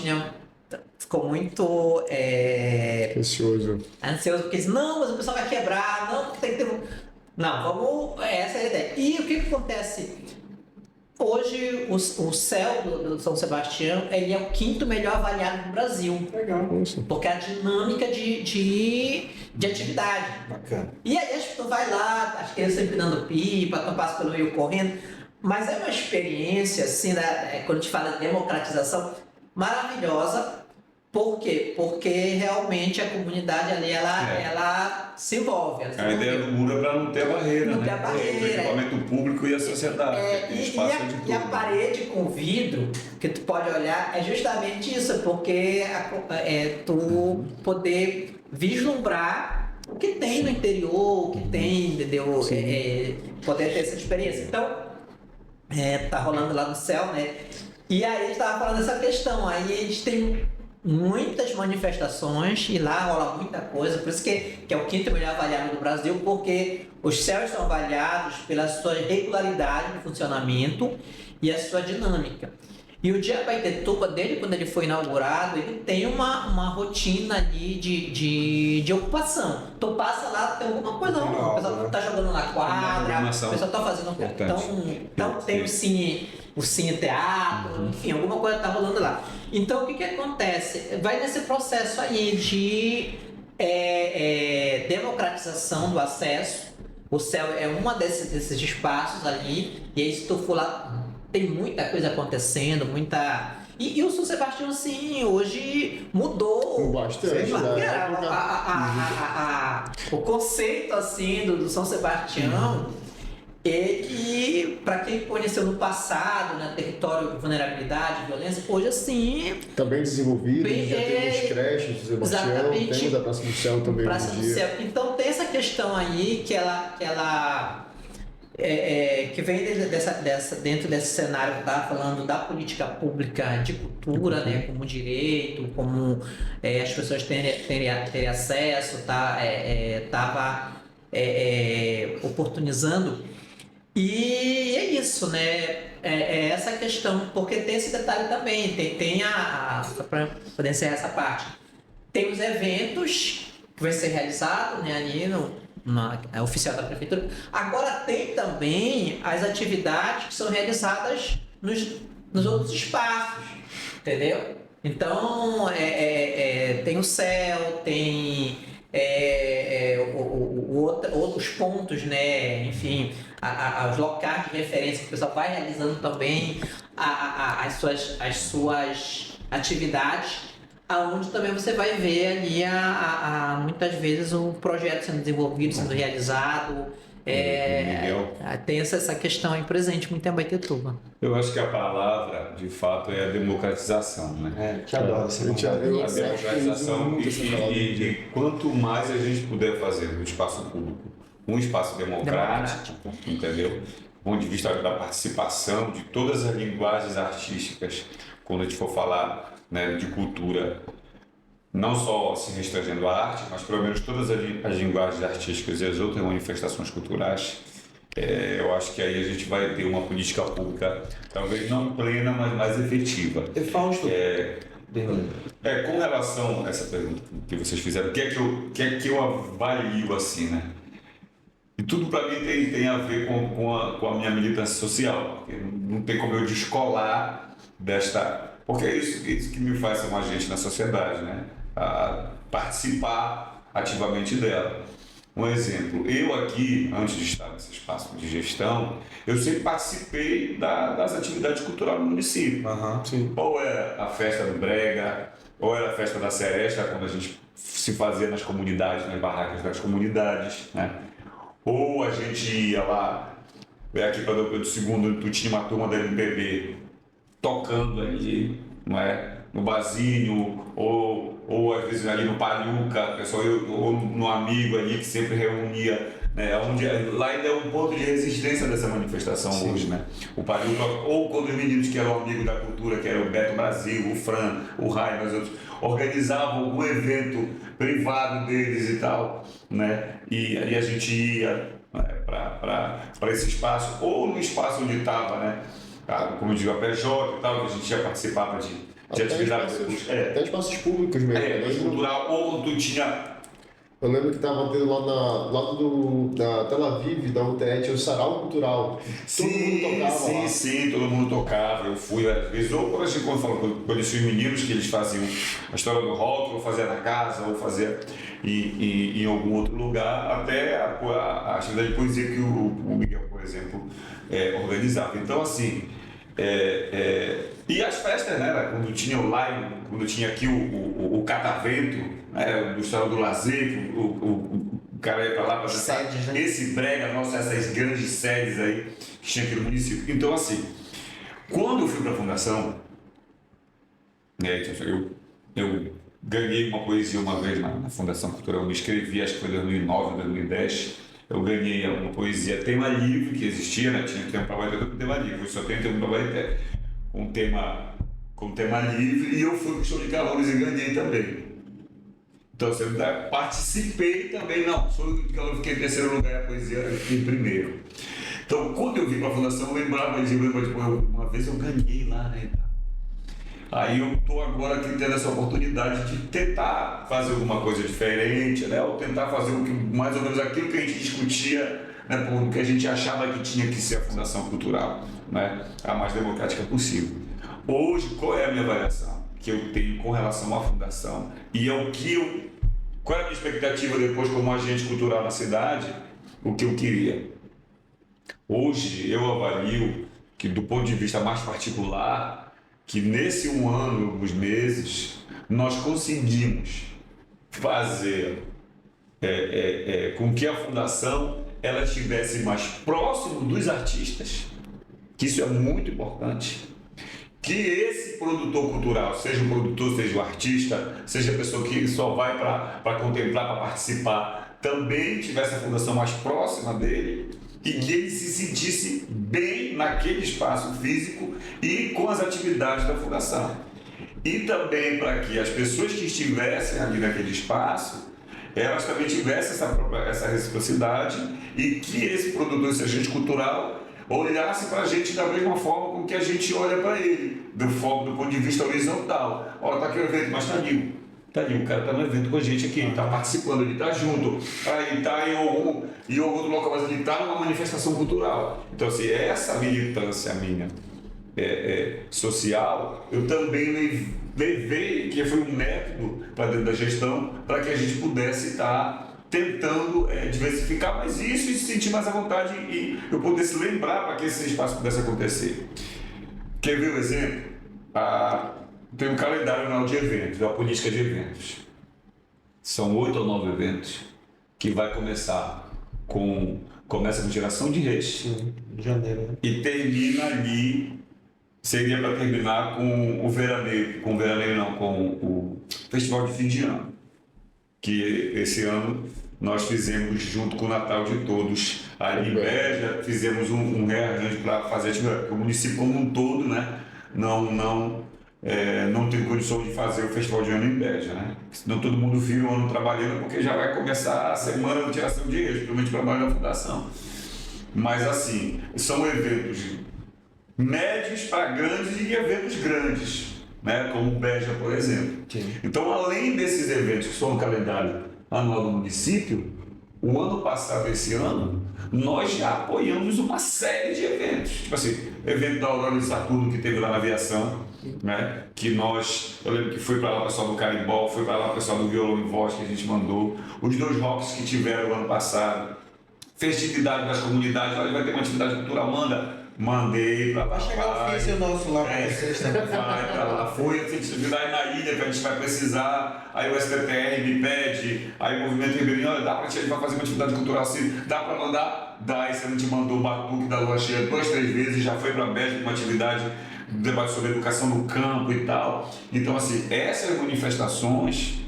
ficou muito ansioso, porque disse, não, mas o pessoal vai quebrar, não, tem que ter... Não, essa é a ideia. E o que acontece? Hoje, o céu do São Sebastião, ele é o 5º melhor avaliado do Brasil. Legal. Porque é a dinâmica de atividade. Bacana. E aí as pessoas vai lá, as crianças sempre dando pipa, tu passa pelo meio correndo. Mas é uma experiência, assim, quando a gente fala de democratização, maravilhosa. Por quê? Porque realmente a comunidade ali, ela se envolve. A ideia do muro é para não ter barreira, não ter a barreira. O equipamento público e a sociedade. E a parede com vidro, que tu pode olhar, é justamente isso, porque tu poder vislumbrar o que tem no interior, o que tem, entendeu? Poder ter essa experiência. Então, tá rolando lá no céu, né? E aí a gente tava falando dessa questão, aí a gente tem muitas manifestações e lá rola muita coisa, por isso que é o quinto melhor avaliado do Brasil, porque os céus são avaliados pela sua regularidade de funcionamento e a sua dinâmica. E o Dia Abaetetuba, dele, quando ele foi inaugurado, ele tem uma rotina ali de ocupação. Então passa lá, tem alguma coisa, o pessoal tá jogando na quadra, o pessoal tá fazendo... Então tem o cine teatro, enfim, alguma coisa tá rolando lá. Então o que acontece? Vai nesse processo aí de democratização do acesso. O céu é uma desses espaços ali, e aí se tu for lá, tem muita coisa acontecendo, muita... E o São Sebastião, sim, hoje mudou bastante, o conceito, assim, do São Sebastião. Ele, para quem conheceu no passado, né, território de vulnerabilidade, violência, hoje, assim... Está bem desenvolvido, já temos creches do Sebastião, temos a Praça do Céu também Praça hoje do em dia. Céu. Então tem essa questão aí que vem dentro desse cenário que eu estava falando da política pública de cultura, né, como direito, como as pessoas terem acesso, estava oportunizando. E é isso, né? É essa questão, porque tem esse detalhe também, tem só para poder encerrar essa parte, tem os eventos que vai ser realizado, né, ali na oficial da prefeitura. Agora tem também as atividades que são realizadas nos outros espaços, entendeu? Então, tem o céu, tem outros pontos, né? Enfim, os locais de referência que o pessoal vai realizando também as suas atividades, aonde também você vai ver ali muitas vezes o projeto sendo desenvolvido, sendo realizado. Tem essa questão aí presente muito em Abaetetuba. Eu acho que a palavra, de fato, é a democratização, né? Te adoro. A democratização e quanto mais a gente puder fazer no espaço público, um espaço democrático, entendeu? Do ponto de vista da participação de todas as linguagens artísticas, quando a gente for falar, né, de cultura, não só se restringindo à arte, mas pelo menos todas as linguagens artísticas e as outras manifestações culturais, eu acho que aí a gente vai ter uma política pública, talvez não plena, mas mais efetiva. Fausto, com relação a essa pergunta que vocês fizeram, o que é que eu avalio assim, né? E tudo para mim tem a ver com a minha militância social, porque não tem como eu descolar desta... Porque é isso que me faz ser um agente na sociedade, né? A participar ativamente dela. Um exemplo, eu aqui, antes de estar nesse espaço de gestão, eu sempre participei das atividades culturais do município. Sim. Ou era a festa do Brega, ou era a festa da Seresta, quando a gente se fazia nas comunidades, nas barracas das comunidades, né? Ou a gente ia lá, aqui para o Pedro II, tu tinha uma turma da MPB tocando ali, não é? No barzinho, ou às vezes ali no Palhuca, pessoal, ou no Amigo ali que sempre reunia, né? Lá ainda é um ponto de resistência dessa manifestação. Sim. Hoje, né? O Palhuca, ou quando os meninos que eram amigos da cultura, que era o Beto Brasil, o Fran, o Rai, os outros, organizavam algum evento privado deles e tal, né? E a gente ia, né, para esse espaço, ou no espaço onde estava, né? Como eu digo, a PJ e tal, que a gente já participava de atividades. Até espaços públicos mesmo. Cultural, ou quando tu tinha... Eu lembro que estava tendo lá da Tel Aviv, da UTE, tinha o Sarau Cultural. Todo mundo tocava lá. Sim, todo mundo tocava. Eu fui, às vezes, ou quando a gente conhecia os meninos que eles faziam a história do rock, ou fazia na casa, ou fazia em algum outro lugar, até a atividade de poesia que o Miguel, por exemplo, organizava. Então, assim... E as festas, né? Quando tinha o Line, quando tinha aqui o Catavento, né? Do História do Lazer, o cara ia para lá para dançar, né? Esse brega, nossa, essas grandes sedes aí que tinha aqui no município. Então, assim, quando eu fui para a fundação, né, eu ganhei uma poesia uma vez na Fundação Cultural, eu me inscrevi, acho que foi em 2009, 2010. Eu ganhei uma poesia tema livre que existia, né? Tinha tempo para Abaetetuba com tema livre, eu só tenho tempo para Abaetetuba. Um tema com tema livre, e eu fui para o show de calouros e ganhei também. Então, assim, eu participei também, não, show de calouros, fiquei em terceiro lugar e a poesia eu fiquei em primeiro. Então, quando eu vim para a fundação, eu lembrava de uma vez eu ganhei lá, né? Aí eu estou agora aqui tendo essa oportunidade de tentar fazer alguma coisa diferente, né? Ou tentar fazer mais ou menos aquilo que a gente discutia, né? Porque a gente achava que tinha que ser a Fundação Cultural, né? A mais democrática possível. Hoje, qual é a minha avaliação que eu tenho com relação à Fundação? E é o que eu... Qual é a minha expectativa depois como agente cultural na cidade? O que eu queria. Hoje, eu avalio que, do ponto de vista mais particular, que nesse 1 ano e alguns meses nós conseguimos fazer com que a fundação ela estivesse mais próximo dos artistas, que isso é muito importante, que esse produtor cultural, seja o produtor, seja o artista, seja a pessoa que só vai para contemplar, para participar, também tivesse a fundação mais próxima dele, e que ele se sentisse bem naquele espaço físico e com as atividades da fundação. E também para que as pessoas que estivessem ali naquele espaço, elas também tivessem essa reciprocidade e que esse produtor, esse agente cultural, olhasse para a gente da mesma forma com que a gente olha para ele, do ponto de vista horizontal. Olha, está aqui o evento, mas está ali. O cara está no evento com a gente aqui, ele está participando, ele está junto, ele está em algum outro local, mas ele está numa manifestação cultural. Então, assim, essa militância minha social, eu também levei, que foi um método para dentro da gestão, para que a gente pudesse estar tentando diversificar mais isso e se sentir mais à vontade e eu pudesse lembrar para que esse espaço pudesse acontecer. Quer ver o exemplo? Tem um calendário anual de eventos, uma política de eventos. São 8 ou 9 eventos que vai começa com geração de redes. Em janeiro, né? E termina ali, seria para terminar com o veraneio, com o Festival de Fim de Ano, que esse ano nós fizemos junto com o Natal de Todos ali em Beja, fizemos um rearranjo para fazer o município como um todo, né? Não tem condição de fazer o Festival de Ano em Beja, né? Senão todo mundo vira o ano trabalhando, porque já vai começar a semana de tiração de redes, principalmente para trabalho da fundação. Mas assim, são eventos médios para grandes e eventos grandes, né? Como o Beja, por exemplo. Sim. Então, além desses eventos que são no calendário anual do município, o ano passado, esse ano, nós já apoiamos uma série de eventos. Tipo assim, evento da Aurora de Saturno que teve lá na aviação, né? Eu lembro que foi para lá o pessoal do carimbó, foi para lá o pessoal do violão e voz que a gente mandou, os 2 rocks que tiveram o ano passado, festividade das comunidades, olha, vai ter uma atividade cultural, mandei para lá. Vai chegar o ofício nosso lá para vocês também. Vai para lá, foi a festividade na ilha que a gente vai precisar, aí o STTR me pede, aí o Movimento Ribeirinho, olha, dá para a gente fazer uma atividade cultural assim, dá para mandar? Dá, e se a gente mandou o Batuque da Lua Cheia 2, 3 vezes, já foi para Beja com uma atividade debate sobre educação no campo e tal. Então, assim, essas manifestações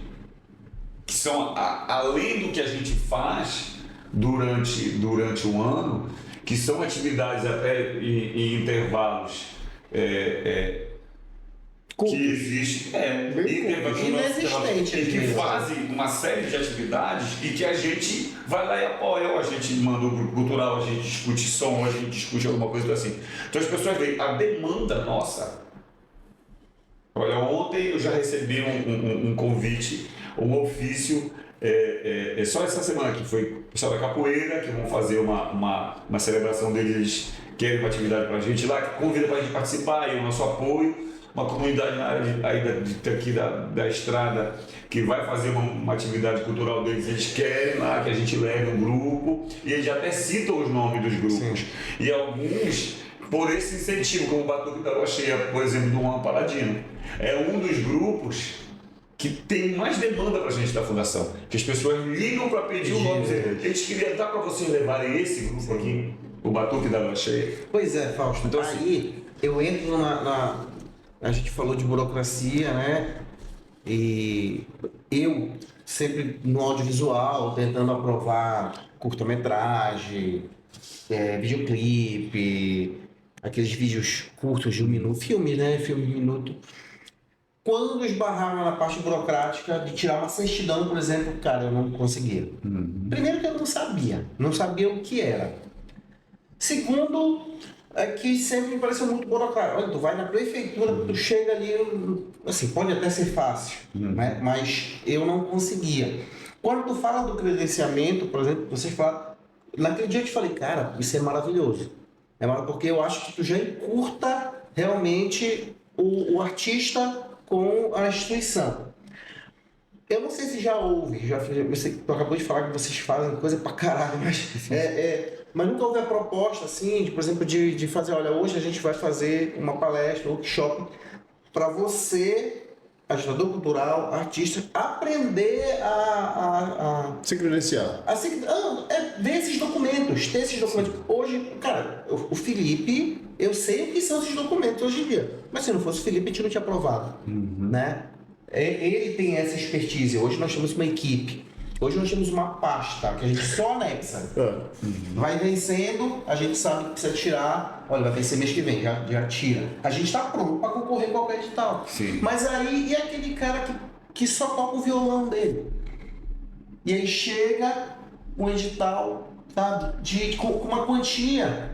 que são além do que a gente faz durante o ano, que são atividades até em intervalos que existem, inexistente, que fazem uma série de atividades e que a gente vai lá e apoia, ou a gente manda o grupo cultural, a gente discute som, a gente discute alguma coisa assim. Então as pessoas veem a demanda nossa. Olha, ontem eu já recebi um convite, um ofício, só essa semana que foi o pessoal da Capoeira, que vão fazer uma celebração deles, eles querem uma atividade para a gente lá, que convida para a gente participar e o nosso apoio. Uma comunidade na área aqui da estrada que vai fazer uma atividade cultural deles, eles querem lá que a gente leve um grupo e eles até citam os nomes dos grupos. Sim. E alguns, por esse incentivo, como o Batuque da Lua Cheia, por exemplo, do Juan Paladino, é um dos grupos que tem mais demanda para a gente da fundação, que as pessoas ligam para pedir o nome, dizer, a gente queria dar para vocês levarem esse grupo aqui, o Batuque da Lua Cheia. Pois é, Fausto, então, aí eu entro a gente falou de burocracia, né? E eu sempre no audiovisual, tentando aprovar curta-metragem, videoclipe, aqueles vídeos curtos de 1 minuto, filme, né? Filme de 1 minuto. Quando esbarraram na parte burocrática de tirar uma certidão, por exemplo, cara, eu não conseguia. Primeiro que eu não sabia o que era. Segundo, é que sempre me pareceu muito burocrático. Olha, tu vai na prefeitura, tu chega ali, assim, pode até ser fácil, né? Mas eu não conseguia. Quando tu fala do credenciamento, por exemplo, vocês falam, naquele dia eu te falei, cara, isso é maravilhoso. É maravilhoso porque eu acho que tu já encurta realmente o artista com a instituição. Eu não sei se já houve, eu sei que tu acabou de falar que vocês fazem coisa pra caralho, mas nunca houve a proposta, assim, por exemplo, de fazer, olha, hoje a gente vai fazer uma palestra, um workshop, para você, agitador cultural, artista, aprender Se credenciar. ver esses documentos, ter esses documentos. Hoje, cara, o Felipe, eu sei o que são esses documentos hoje em dia, mas se não fosse o Felipe, a gente não tinha aprovado, né? Ele tem essa expertise. Hoje nós temos uma equipe. Hoje nós temos uma pasta que a gente só anexa. Vai vencendo, a gente sabe que precisa tirar. Olha, vai vencer mês que vem, já tira. A gente está pronto para concorrer com qualquer edital. Sim. Mas aí, e aquele cara que só toca o violão dele? E aí chega um edital, sabe, com uma quantia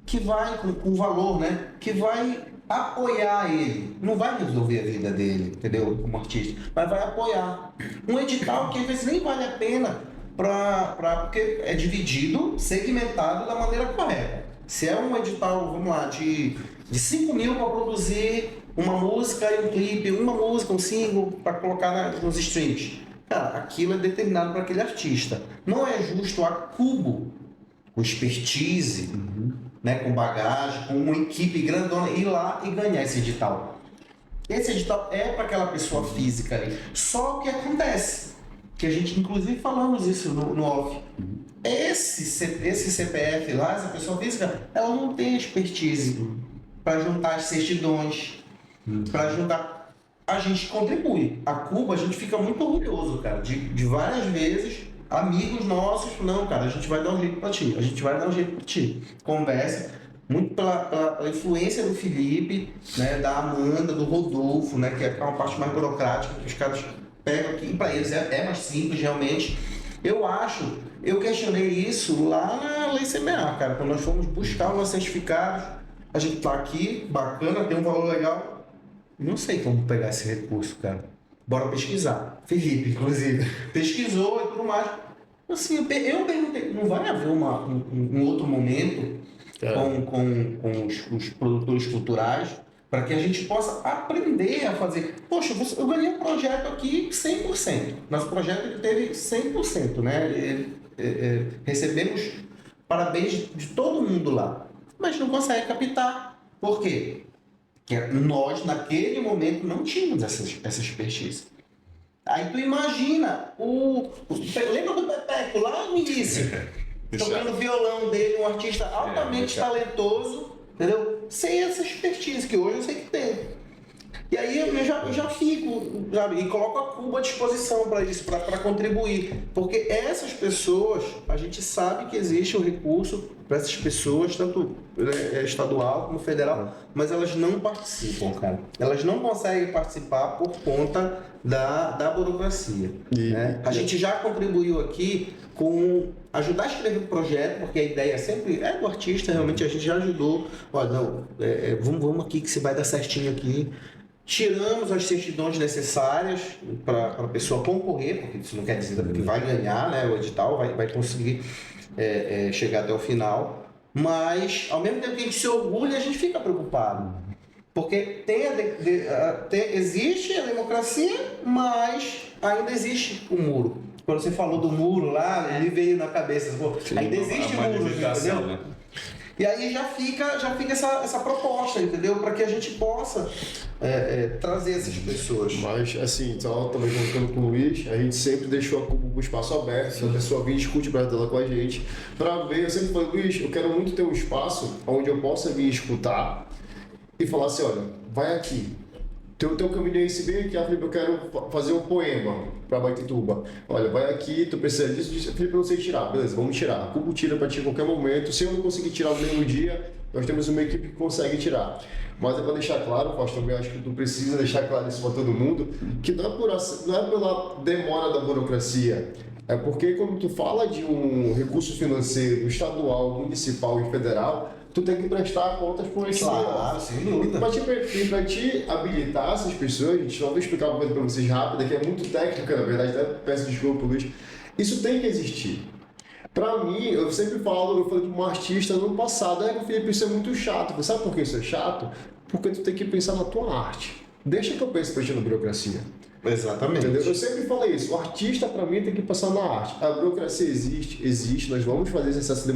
que vai, com um valor, né? Que vai apoiar ele, não vai resolver a vida dele, entendeu? Como artista, mas vai apoiar. Um edital que às vezes nem vale a pena, porque é dividido, segmentado da maneira correta. Se é um edital, vamos lá, de 5 mil para produzir uma música e um clipe, uma música, um single para colocar nos streams. Cara, aquilo é determinado para aquele artista. Não é justo a Cubo, com expertise, né, com bagagem, com uma equipe grandona, ir lá e ganhar esse edital. Esse edital é para aquela pessoa física ali. Só o que acontece, que a gente inclusive falamos isso no off, esse CPF lá, essa pessoa física, ela não tem expertise para juntar as certidões, para juntar. A gente contribui. A Cuba, a gente fica muito orgulhoso, cara, de várias vezes amigos nossos, não, cara, a gente vai dar um jeito pra ti, Conversa, muito pela influência do Felipe, né, da Amanda, do Rodolfo, né, que é uma parte mais burocrática, que os caras pegam aqui, e pra eles é mais simples, realmente. Eu questionei isso lá na Lei CMA, cara, quando nós fomos buscar os nossos certificados, a gente tá aqui, bacana, tem um valor legal, não sei como pegar esse recurso, cara. Bora pesquisar. Felipe, inclusive, pesquisou e tudo mais. Assim, eu perguntei, não vai haver um outro momento com os produtores culturais para que a gente possa aprender a fazer. Poxa, eu ganhei um projeto aqui 100%. Nosso projeto ele teve 100%, né? Recebemos parabéns de todo mundo lá, mas não consegue captar. Por quê? Porque nós, naquele momento, não tínhamos essa expertise. Aí tu imagina, lembra do Pepeco lá no início, tocando o violão dele, um artista altamente talentoso, entendeu? Sem essa expertise, que hoje eu sei que tem. E aí eu já fico, sabe, e coloco a Cuba à disposição para isso, para contribuir. Porque essas pessoas, a gente sabe que existe um recurso para essas pessoas, tanto estadual como federal, mas elas não participam, cara. Elas não conseguem participar por conta da burocracia. Né? A gente já contribuiu aqui com ajudar a escrever o projeto, porque a ideia sempre é do artista, realmente a gente já ajudou. Olha, não, vamos aqui que se vai dar certinho aqui. Tiramos as certidões necessárias para a pessoa concorrer, porque isso não quer dizer que vai ganhar, né, o edital, vai conseguir chegar até o final, mas ao mesmo tempo que a gente se orgulha, a gente fica preocupado, porque existe a democracia, mas ainda existe o muro. Quando você falou do muro lá, me veio na cabeça, ainda existe o muro, entendeu? Né? E aí já fica essa proposta, entendeu? Para que a gente possa trazer essas pessoas. Mas, assim, então, também contando com o Luiz, a gente sempre deixou o espaço aberto, se a pessoa vir discute para dela com a gente, para ver, eu sempre falei, Luiz, eu quero muito ter um espaço onde eu possa vir escutar e falar assim, olha, vai aqui. Tem um caminho aí, se bem aqui, Felipe, eu quero fazer um poema para Baitetuba. Olha, vai aqui, tu precisa disso, Felipe, eu não sei tirar. Beleza, vamos tirar. A Cubo tira para ti em qualquer momento. Se eu não conseguir tirar no mesmo dia, nós temos uma equipe que consegue tirar. Mas é para deixar claro, Fausto, também acho que tu precisa deixar claro isso para todo mundo, que não é pela demora da burocracia, é porque quando tu fala de um recurso financeiro estadual, municipal e federal, tu tem que prestar contas para o Claro, sem dúvida. E para te habilitar essas pessoas, gente, só vou explicar uma coisa para vocês rápida, que é muito técnica, na verdade, até peço desculpa, Luiz. Isso tem que existir. Para mim, eu sempre falo, eu falei para um artista no passado, Felipe, isso é muito chato. Eu falei, sabe por que isso é chato? Porque tu tem que pensar na tua arte. Deixa que eu pense na burocracia. Exatamente. Entendeu? Eu sempre falei isso, o artista para mim tem que passar na arte. A burocracia existe, nós vamos fazer esse acesso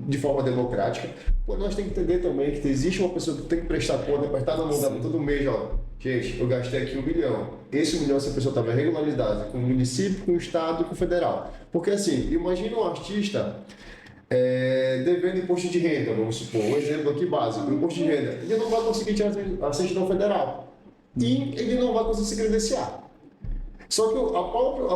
de forma democrática, mas nós temos que entender também que existe uma pessoa que tem que prestar conta, apertar na mão dela todo mês, ó. Gente, eu gastei aqui 1 milhão. Esse 1 milhão, essa pessoa estava regularizada com o município, com o estado e com o federal. Porque assim, imagina um artista devendo imposto de renda, vamos supor, um exemplo aqui básico, imposto de renda. Ele não vai conseguir tirar a certidão federal. E ele não vai conseguir se credenciar. Só que o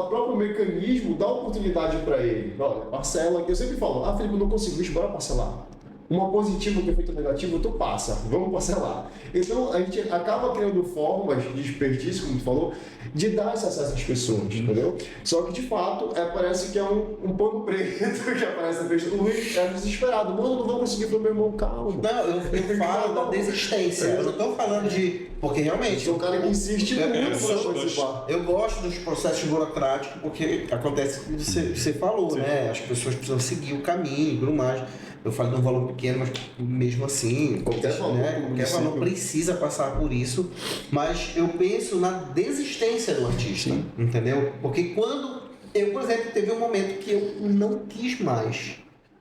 próprio mecanismo dá oportunidade para ele. Olha, parcela, eu sempre falo, Felipe, eu não consigo, bicho, bora parcelar. Uma positiva com efeito negativo, tu passa, vamos parcelar. Então, a gente acaba criando formas de desperdício, como tu falou, de dar esse acesso às pessoas, entendeu? Só que, de fato, parece que é um pano preto que aparece na frente do Luiz, é desesperado. Mano, não vou conseguir pro meu irmão, calma. Não, eu falo da desistência. Eu não estou falando de... Porque realmente... Sou um cara que insiste muito para participar. Eu gosto dos processos burocráticos porque acontece o que você falou, né? As pessoas precisam seguir o caminho e tudo mais. Eu falo de um valor pequeno, mas mesmo assim, qualquer valor precisa passar por isso. Mas eu penso na desistência do artista, entendeu? Porque quando eu, por exemplo, teve um momento que eu não quis mais.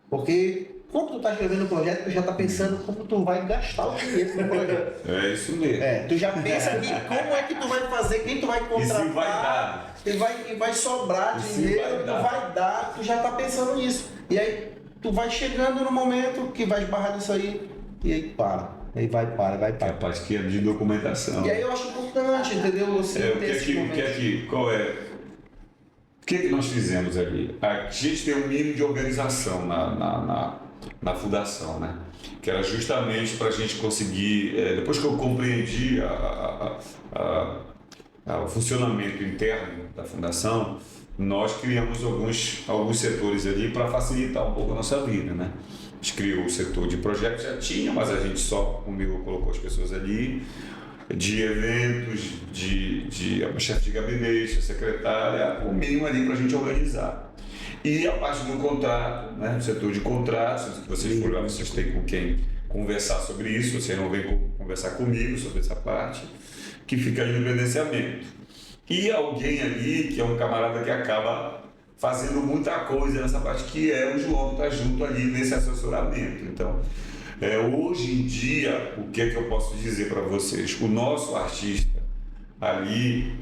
Porque quando tu tá escrevendo um projeto, tu já tá pensando como tu vai gastar o dinheiro no projeto. É isso mesmo. Tu já pensa aqui como é que tu vai fazer, quem tu vai contratar. E se vai dar. E vai sobrar dinheiro, tu vai dar, tu já tá pensando nisso. E aí tu vai chegando no momento que vai esbarrar nisso aí, e aí para. Aí vai para. É a parte que é de documentação. E aí eu acho importante, entendeu? Você ter esse momento. O que nós fizemos ali? A gente tem um mínimo de organização na fundação, né? Que era justamente para a gente conseguir, depois que eu compreendi o funcionamento interno da fundação, nós criamos alguns setores ali para facilitar um pouco a nossa vida, né? A gente criou o setor de projetos, já tinha, mas a gente só comigo colocou as pessoas ali, de eventos, a chefe de gabinete, a secretária, o mínimo ali para a gente organizar. E a parte do contrato, né? O setor de contratos, se vocês forem lá, vocês têm com quem conversar sobre isso, você não vem conversar comigo sobre essa parte, que fica aí no credenciamento. E alguém ali, que é um camarada que acaba fazendo muita coisa nessa parte, que é o João, que está junto ali nesse assessoramento. Então, hoje em dia, o que é que eu posso dizer para vocês? O nosso artista ali,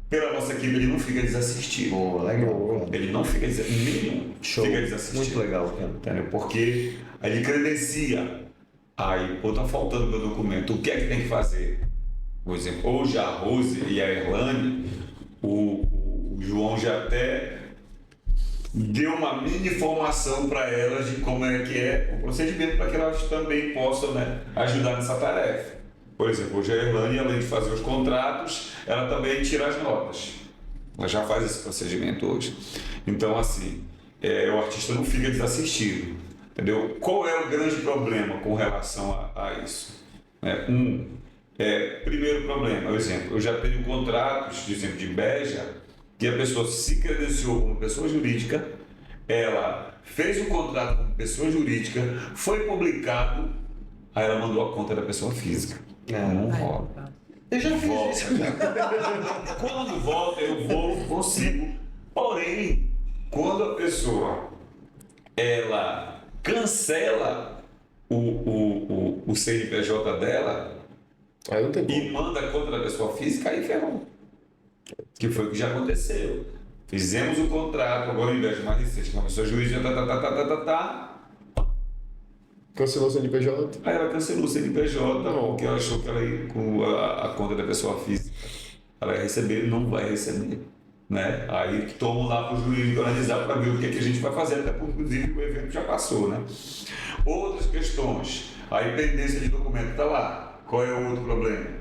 pela nossa equipe, ele não fica desassistido. Pô, legal. Ele não fica desassistido. Fica desassistido. Muito legal, cara. Entendeu? Porque ele credencia. Aí, pô, tá faltando meu documento. O que é que tem que fazer? Por exemplo, hoje a Rose e a Erlane, o João já até deu uma mini formação para elas de como é que é o procedimento para que elas também possam, né, ajudar nessa tarefa. Por exemplo, hoje a Erlane, além de fazer os contratos, ela também tira as notas. Ela já faz esse procedimento hoje. Então, assim, o artista não fica desassistido. Entendeu? Qual é o grande problema com relação a isso? Primeiro problema, por exemplo, eu já tenho contratos, por exemplo, de Beja, que a pessoa se credenciou como pessoa jurídica, ela fez o contrato como pessoa jurídica, foi publicado, aí ela mandou a conta da pessoa física. Não rola. Eu já fiz isso. Quando volta, eu consigo. Porém, quando a pessoa ela cancela o CNPJ dela, aí não tem como. E manda a conta da pessoa física, aí ferrou. Que foi o que já aconteceu. Fizemos o contrato, agora ao invés de uma receita com a pessoa jurídica, Cancelou o CNPJ? Aí ela cancelou o CNPJ, porque ela achou que ela ia com a conta da pessoa física. Ela ia receber, não vai receber. né? Aí tomam lá para o jurídico analisar para ver o que a gente vai fazer, até porque inclusive o evento já passou, né? Outras questões, a pendência de documento está lá. Qual é o outro problema?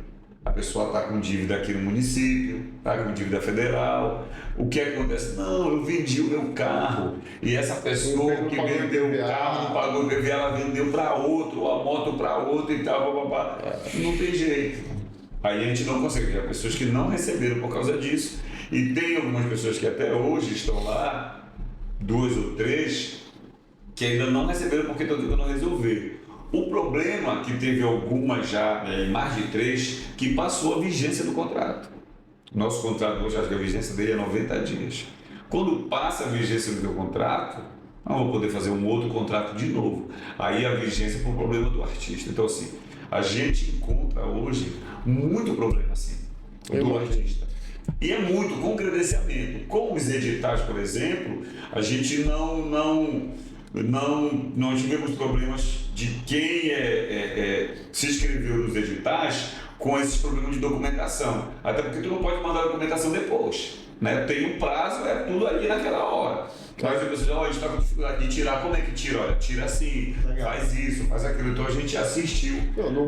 A pessoa está com dívida aqui no município, está com dívida federal. O que acontece? Não, eu vendi o meu carro e essa pessoa que vendeu o carro, não pagou o IPVA, ela vendeu para outro, ou a moto para outro e tal, não tem jeito. Aí a gente não consegue. Há pessoas que não receberam por causa disso e tem algumas pessoas que até hoje estão lá, 2 ou 3, que ainda não receberam porque estão tentando resolver. O problema é que teve algumas já, mais de 3, que passou a vigência do contrato. Nosso contrato hoje, acho que a vigência dele é 90 dias. Quando passa a vigência do meu contrato, não vou poder fazer um outro contrato de novo. Aí a vigência foi um problema do artista. Então assim, a gente encontra hoje muito problema assim, do artista. E é muito com credenciamento. Com os editais, por exemplo, a gente não tivemos problemas de quem se inscreveu nos editais com esses problemas de documentação. Até porque tu não pode mandar a documentação depois, né? Tem um prazo, é tudo ali naquela hora. Mas a pessoa a gente está com dificuldade de tirar, como é que tira? Olha, tira assim, faz isso, faz aquilo. Então a gente assistiu,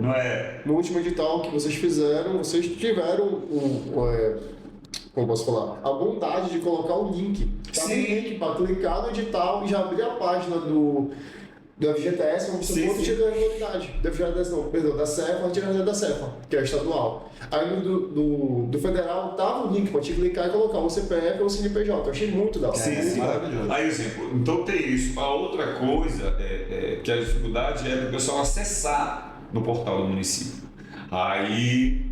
não é? No último edital que vocês fizeram, vocês tiveram como posso falar? A vontade de colocar o link. Tá? Um link para clicar no edital e já abrir a página da FGTS, como se fosse tirar a realidade. Da FGTS não, perdão, da CEFA, tirar da CEFA, que é estadual. Aí do federal tava o link para te clicar e colocar o CPF ou o CNPJ. Eu achei muito da hora. Sim, maravilhoso. Aí, exemplo, então tem isso. A outra coisa que a dificuldade é do pessoal acessar no portal do município. Aí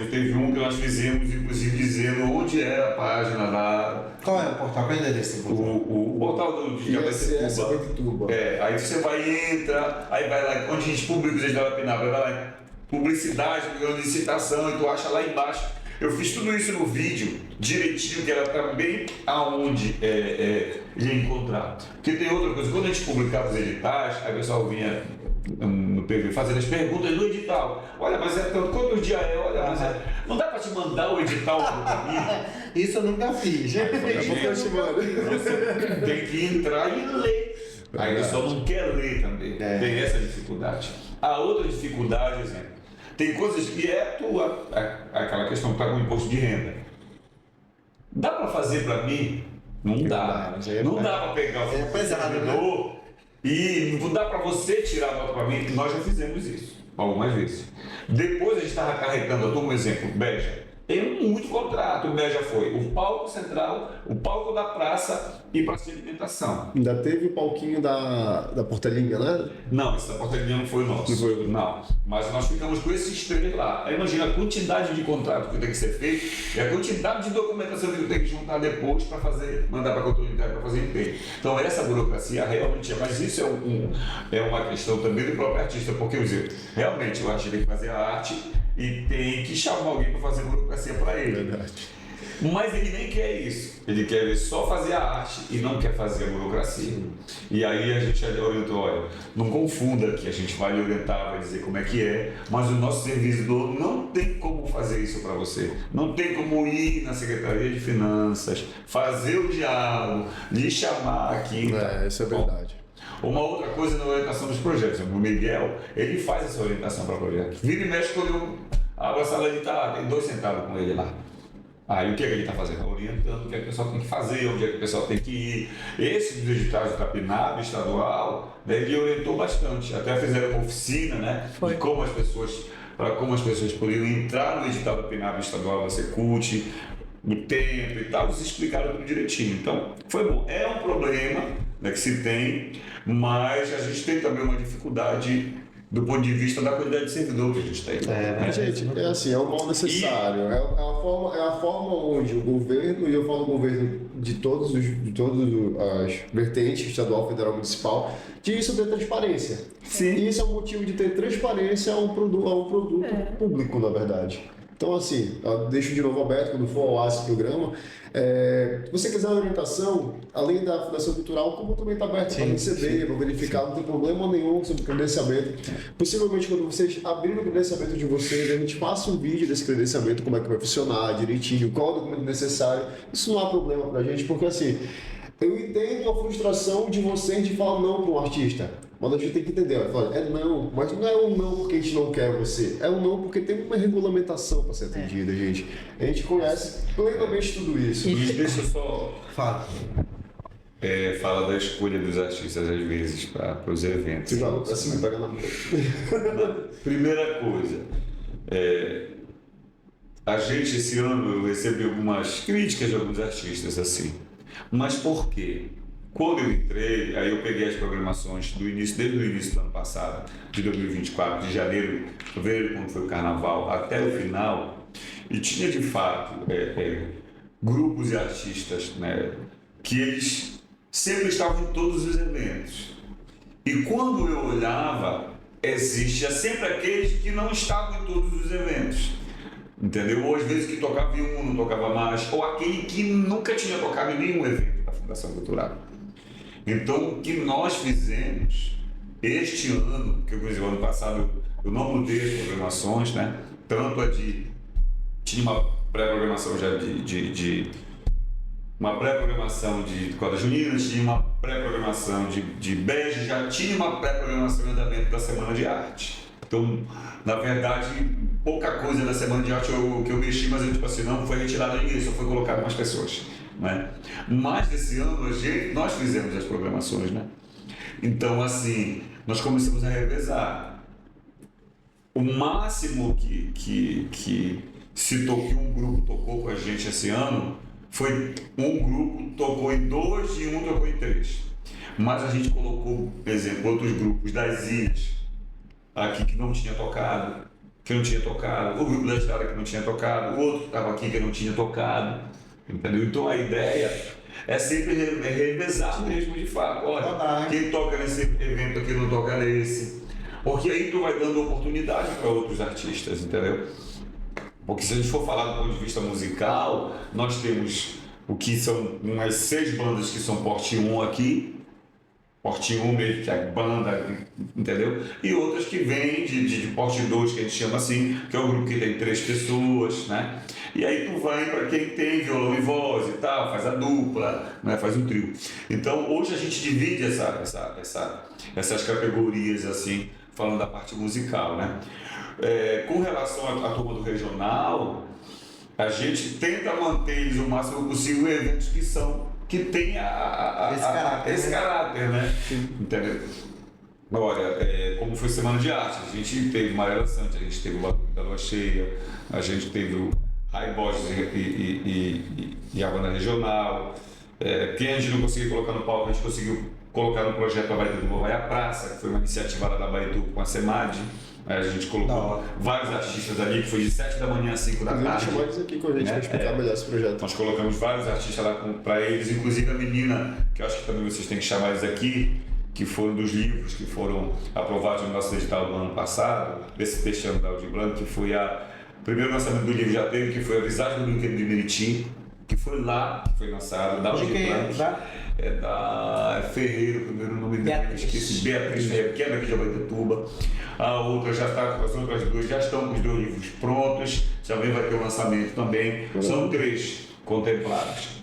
teve um que nós fizemos, inclusive dizendo onde era a página lá. Qual é o portal? Qual é o endereço? O portal do Jabatetuba. Aí você entra, aí vai lá, onde a gente publica os editais da PNAB, vai lá, publicidade, licitação, e tu acha lá embaixo. Eu fiz tudo isso no vídeo, direitinho, que era também aonde ia encontrar. Porque tem outra coisa, quando a gente publicava os editais, aí o pessoal vinha no PV fazendo as perguntas do edital. Olha, mas quantos dias é? Olha, mas não dá para te mandar o edital para caminho? Isso eu nunca fiz. Tem que entrar e ler. Aí o pessoal não quer ler também. Tem essa dificuldade. A outra dificuldade, exemplo, tem coisas que aquela questão que está com o imposto de renda. Dá para fazer para mim? Não dá. Não dá para pegar o servidor e não dá para você tirar a nota para mim. Nós já fizemos isso algumas vezes. Depois a gente estava carregando, eu dou um exemplo, Beja. Tem muito contrato, o Beja foi o palco central, o palco da praça e praça de alimentação. Ainda teve o palquinho da Portelinha, né? Não, essa Portelinha não foi o nosso. Não. Mas nós ficamos com esses 3 lá. Aí imagina a quantidade de contrato que tem que ser feito e a quantidade de documentação que tem que juntar depois para mandar para a controle interno para fazer empenho. Então essa burocracia realmente mas isso é uma questão também do próprio artista, porque eu dizer, realmente o artista tem que fazer a arte e tem que chamar alguém para fazer burocracia para ele. Verdade. Mas ele nem quer isso. Ele quer só fazer a arte e não quer fazer a burocracia. E aí a gente orientou, olha, não confunda que a gente vai lhe orientar, vai dizer como é que é, mas o nosso servidor não tem como fazer isso para você. Não tem como ir na Secretaria de Finanças, fazer o diálogo, lhe chamar aqui. Isso é verdade. Uma outra coisa na orientação dos projetos. O Miguel, ele faz essa orientação para projetos. Vira e mexe quando eu abro a sala, ele está lá, tem 2 sentados com ele lá. Aí o que ele está fazendo? Orientando o que o pessoal tem que fazer, onde é que o pessoal tem que ir. Esse dos editais da PNAB estadual, ele orientou bastante. Até fizeram uma oficina, né? De como as pessoas poderiam entrar no edital da PNAB estadual da Secult, no tempo e tal, eles explicaram tudo direitinho. Então, foi bom. É um problema, né, que se tem, mas a gente tem também uma dificuldade do ponto de vista da quantidade de servidor que a gente tem. Gente, é assim, é um mal necessário. É a forma onde o governo, e eu falo governo de todas as vertentes, estadual, federal, municipal, de isso ter transparência. Sim. E isso é um motivo de ter transparência a um produto público, na verdade. Então, assim, eu deixo de novo aberto quando for ao esse programa. Se você quiser orientação, além da Fundação Cultural, como também está aberto para receber, para verificar, não tem problema nenhum sobre o credenciamento. Possivelmente, quando vocês abrirem o credenciamento de vocês, a gente faça um vídeo desse credenciamento, como é que vai funcionar direitinho, qual é o documento necessário. Isso não há problema para a gente, porque assim, eu entendo a frustração de vocês de falar não para um artista. Mas a gente tem que entender, é não, mas não é um não porque a gente não quer você, é um não porque tem uma regulamentação para ser atendida, gente. A gente conhece plenamente tudo isso. E deixa eu só Fala. falar da escolha dos artistas às vezes para os eventos. Assim, pega na mão. Primeira coisa, a gente esse ano eu recebi algumas críticas de alguns artistas assim, mas por quê? Quando eu entrei, aí eu peguei as programações desde o início do ano passado, de 2024, de janeiro, fevereiro, quando foi o carnaval, até o final, e tinha de fato grupos e artistas, né, que eles sempre estavam em todos os eventos. E quando eu olhava, existia sempre aqueles que não estavam em todos os eventos. Entendeu? Ou às vezes que tocava em um, não tocava mais, ou aquele que nunca tinha tocado em nenhum evento da Fundação Cultural. Então, o que nós fizemos este ano, que o ano passado eu não mudei as programações, né? Tanto a tinha uma pré-programação já uma pré-programação de corda junina, tinha uma pré-programação de bege, já tinha uma pré-programação ainda dentro da Semana de Arte. Então, na verdade, pouca coisa da Semana de Arte que eu mexi, mas eu, tipo assim, não foi retirado ninguém, só foi colocado mais pessoas. Né? Mas desse ano nós fizemos as programações, né? Então assim, nós começamos a revezar. O máximo que um grupo tocou com a gente esse ano foi um grupo tocou em 2 e um tocou em 3. Mas a gente colocou, por exemplo, outros grupos das ilhas aqui que não tinha tocado, o grupo da estrada que não tinha tocado, o outro que estava aqui que não tinha tocado. Entendeu? Então a ideia é sempre revezar mesmo de fato. Olha, quem toca nesse evento aqui não toca nesse. Porque aí tu vai dando oportunidade para outros artistas, entendeu? Porque se a gente for falar do ponto de vista musical, nós temos o que são umas 6 bandas que são porte 1 aqui, porte 1 mesmo, que é a banda, entendeu? E outras que vêm de porte 2, que a gente chama assim, que é o grupo que tem 3 pessoas, né? E aí tu vai para quem tem violão e voz e tal, faz a dupla, né? Faz um trio. Então hoje a gente divide essas categorias assim, falando da parte musical, né? Com relação à turma do regional, a gente tenta manter eles o máximo possível em eventos que tem esse caráter, né? Entendeu? Olha, como foi Semana de Arte, a gente teve Maria Sante, a gente teve o Batuque da Lua Cheia, a gente teve o Rai Borges e a banda regional. Quem a gente não conseguiu colocar no palco, a gente conseguiu colocar no projeto A Baituba Vai à Praça, que foi uma iniciativa lá da Baituba com a SEMAD. A gente colocou vários artistas ali, que foi de 7 da manhã a 5 da tarde. Chamar eles aqui com a gente para explicar melhor esse projeto. Nós colocamos vários artistas lá para eles, inclusive a menina, que eu acho que também vocês têm que chamar eles aqui, que foram dos livros que foram aprovados no nosso edital do ano passado, deste ano da Aldir Blanc, que foi o primeiro lançamento do livro já teve, que foi A Visagem do Brinquedo de Meriti, que foi lá que foi lançado, da Aldir Blanc. É da Ferreira, o primeiro nome dela, esqueci, Beatriz Ferreira, que é daqui de Abaetetuba. A outra já está, as outras 2 já estão com os 2 livros prontos, também vai ter o lançamento também. São 3 contemplados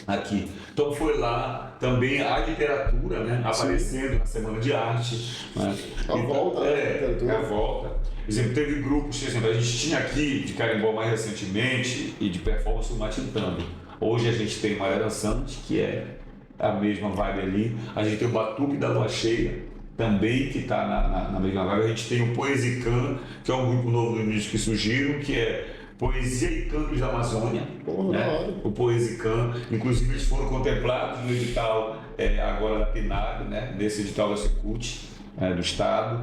aqui. Então foi lá também a literatura, né, aparecendo na Semana de Arte. Né? A volta, a volta. Por exemplo, teve grupos, por exemplo, a gente tinha aqui de carimbó mais recentemente e de performance o Matintando. Hoje a gente tem Maria Dançante, que é a mesma vibe ali. A gente tem o Batuque da Lua Cheia, também, que está na mesma vibe. A gente tem o Poesican, que é um grupo novo do início que surgiram, que é Poesia e Cantos da Amazônia. Né? O Poesican. Inclusive, eles foram contemplados no edital agora da PNAD, né? Desse edital da Secult, do Estado.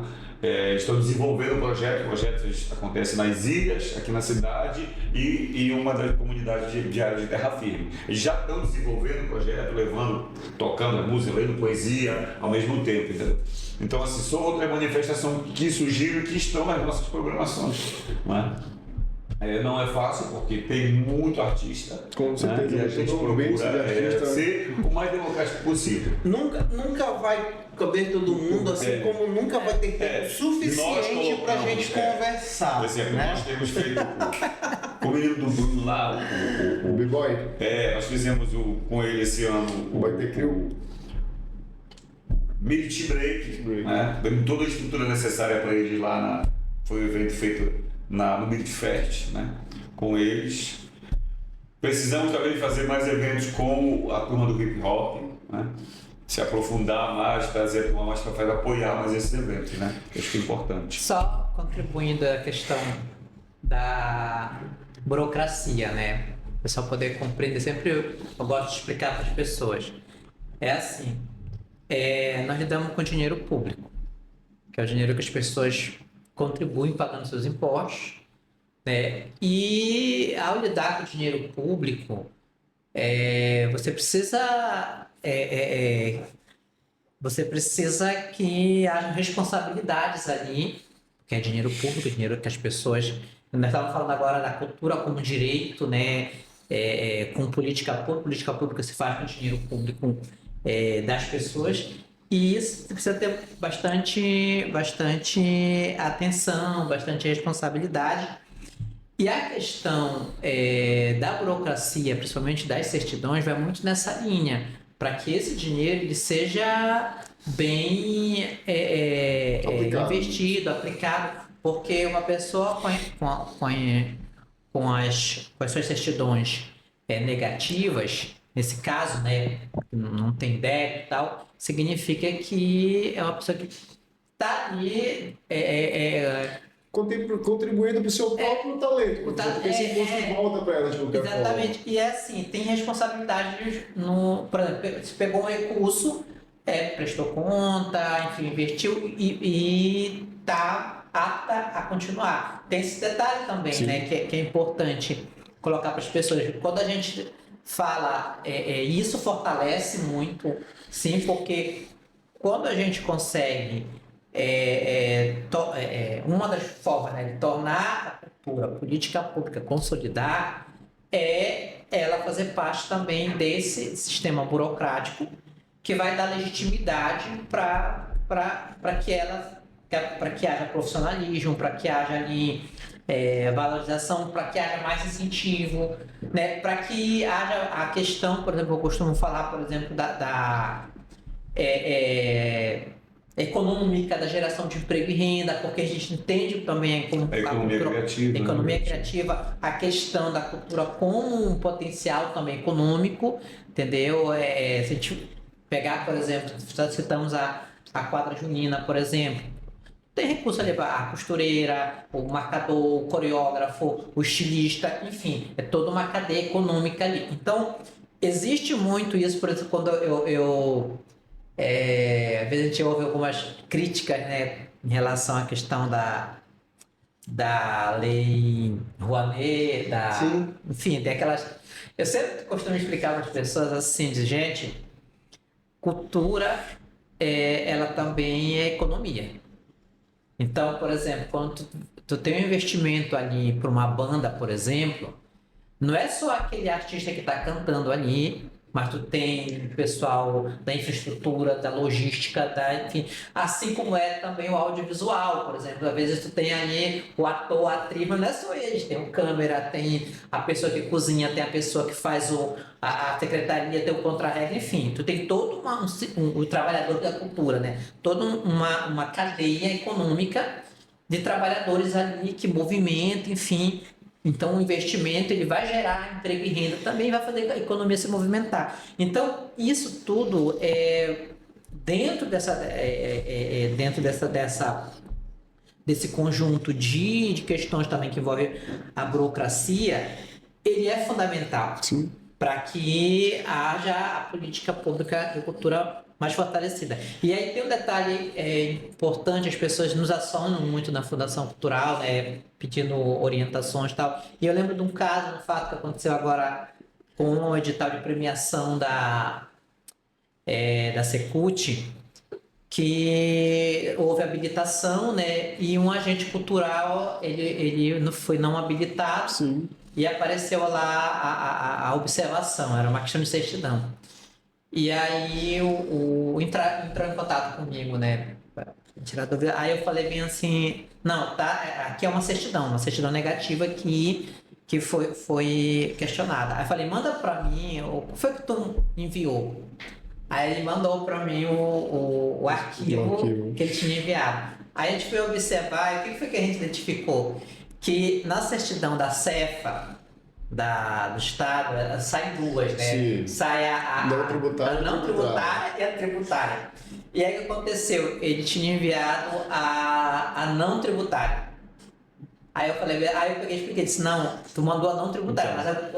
Estão desenvolvendo o projeto acontece nas ilhas, aqui na cidade e uma das comunidades de área de terra firme. Eles já estão desenvolvendo o projeto, tocando a música, lendo poesia ao mesmo tempo, entendeu? Então, assim, são outra manifestação que surgiram e que estão nas nossas programações. Não é? Não é fácil porque tem muito artista. Com certeza, E a mas gente todo ambiente de procura artista- ser o mais democrático possível. Nunca vai caber todo mundo, assim como nunca vai ter tempo Nós suficiente pra colocamos, gente conversar. Por exemplo, né? nós temos feito com o menino do Bruno lá, O B-Boy nós fizemos com ele esse ano vai ter que o Meet Break, né? Dando toda a estrutura necessária para eles lá. Foi um evento feito no Meet Fest, né? Com eles. Precisamos também fazer mais eventos com a turma do hip hop, né? Se aprofundar mais, trazer a turma mais para apoiar mais esses eventos, né? Acho que é importante. Só contribuindo a questão da burocracia, né? O pessoal poder compreender. Sempre eu gosto de explicar para as pessoas. É assim, nós lidamos com dinheiro público, que é o dinheiro que as pessoas contribuem pagando seus impostos, né? E ao lidar com o dinheiro público, você precisa que haja responsabilidades ali, porque é dinheiro público, é dinheiro que as pessoas... Nós estávamos falando agora da cultura como direito, né? Com política pública se faz com dinheiro público das pessoas, e isso precisa ter bastante atenção, bastante responsabilidade. E a questão da burocracia, principalmente das certidões, vai muito nessa linha, para que esse dinheiro ele seja bem investido, aplicado, porque uma pessoa com as suas certidões negativas, nesse caso, né, não tem débito e tal, significa que é uma pessoa que está ali contribuindo para o seu próprio talento, porque você tem esse imposto de volta para ela de qualquer forma. Exatamente. E é assim, tem responsabilidades por exemplo, você pegou um recurso, prestou conta, enfim, investiu e está apta a continuar. Tem esse detalhe também, né, que é importante colocar para as pessoas. Quando a gente fala, isso fortalece muito, sim, porque quando a gente consegue uma das formas, né, de tornar a cultura política pública consolidar é ela fazer parte também desse sistema burocrático que vai dar legitimidade para que haja profissionalismo, para que haja ali valorização, para que haja mais incentivo, né, para que haja a questão, por exemplo, eu costumo falar, por exemplo, da econômica, da geração de emprego e renda, porque a gente entende também como a economia criativa, a questão da cultura como um potencial também econômico, entendeu? Se a gente pegar, por exemplo, citamos a quadra junina, por exemplo, tem recurso ali para a costureira, o marcador, o coreógrafo, o estilista, enfim, é toda uma cadeia econômica ali. Então, existe muito isso, por exemplo, quando às vezes a gente ouve algumas críticas, né, em relação à questão da lei Rouanet, enfim, tem aquelas... Eu sempre costumo explicar para as pessoas assim, de gente, cultura, ela também é economia. Então, por exemplo, quando tu tem um investimento ali para uma banda, por exemplo, não é só aquele artista que está cantando ali, mas tu tem o pessoal da infraestrutura, da logística, enfim, assim como é também o audiovisual, por exemplo. Às vezes tu tem ali o ator, a atriz, mas não é só eles, tem o câmera, tem a pessoa que cozinha, tem a pessoa que faz a secretaria, tem o contra-regra, enfim, tu tem todo o trabalhador da cultura, né? Toda uma cadeia econômica de trabalhadores ali que movimentam, enfim. Então, o investimento ele vai gerar emprego e renda, também vai fazer a economia se movimentar. Então, isso tudo dentro desse conjunto de questões também que envolvem a burocracia, ele é fundamental para que haja a política pública de cultura mais fortalecida. E aí tem um detalhe importante, as pessoas nos acionam muito na Fundação Cultural, né, pedindo orientações e tal. E eu lembro de um caso, um fato que aconteceu agora com o edital de premiação da Secult, que houve habilitação, né? E um agente cultural, ele não foi não habilitado. Sim. E apareceu lá a observação, era uma questão de certidão. E aí entrou em contato comigo, né? Pra tirar dúvida. Aí eu falei bem assim, não, tá, aqui é uma certidão negativa que foi questionada. Aí eu falei, manda pra mim, o que foi que tu enviou? Aí ele mandou para mim o arquivo que ele tinha enviado. Aí a gente foi observar, e o que foi que a gente identificou? Que na certidão da Cefa, do Estado, saem duas, né? Sim. Sai a não tributária, a não tributária e a tributária. E aí o que aconteceu? Ele tinha enviado a não tributária. Aí eu peguei e expliquei, disse, não, tu mandou a não tributária,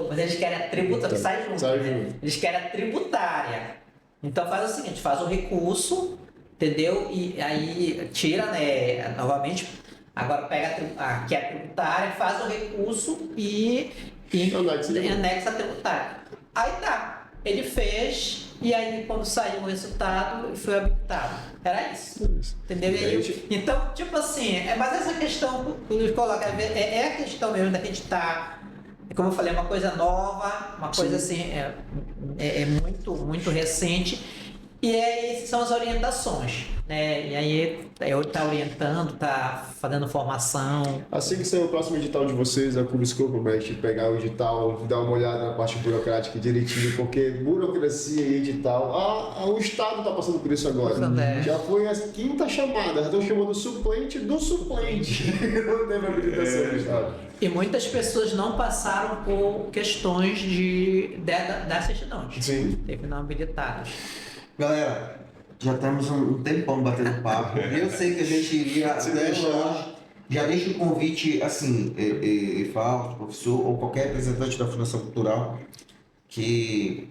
mas eles querem a tributária, sai junto, né? Eles querem a tributária. Então faz o seguinte, faz o recurso, entendeu? E aí tira, né, novamente, agora pega que é a tributária, faz o recurso e anexa a tributária. Aí tá, ele fez e aí quando saiu o resultado foi habilitado. Era isso. Entendeu? E aí, então, tipo assim, mas essa questão que o coloca, é a questão mesmo da gente estar. Como eu falei, é uma coisa nova, uma coisa assim, é muito, muito recente. E essas são as orientações, né? E aí eu tá orientando, tá fazendo formação. Assim que sair o próximo edital de vocês, a Cubiscope promete pegar o edital, dar uma olhada na parte burocrática direitinho, porque burocracia e edital, o Estado está passando por isso agora. Já foi a quinta chamada, já estão chamando suplente do suplente. Não teve habilitação do Estado. E muitas pessoas não passaram por questões da certidão. Sim. Teve não habilitados. Galera, já estamos um tempão batendo papo. Eu sei que a gente iria até longe. Já deixo o convite, assim, Fausto, professor, ou qualquer representante da Fundação Cultural, que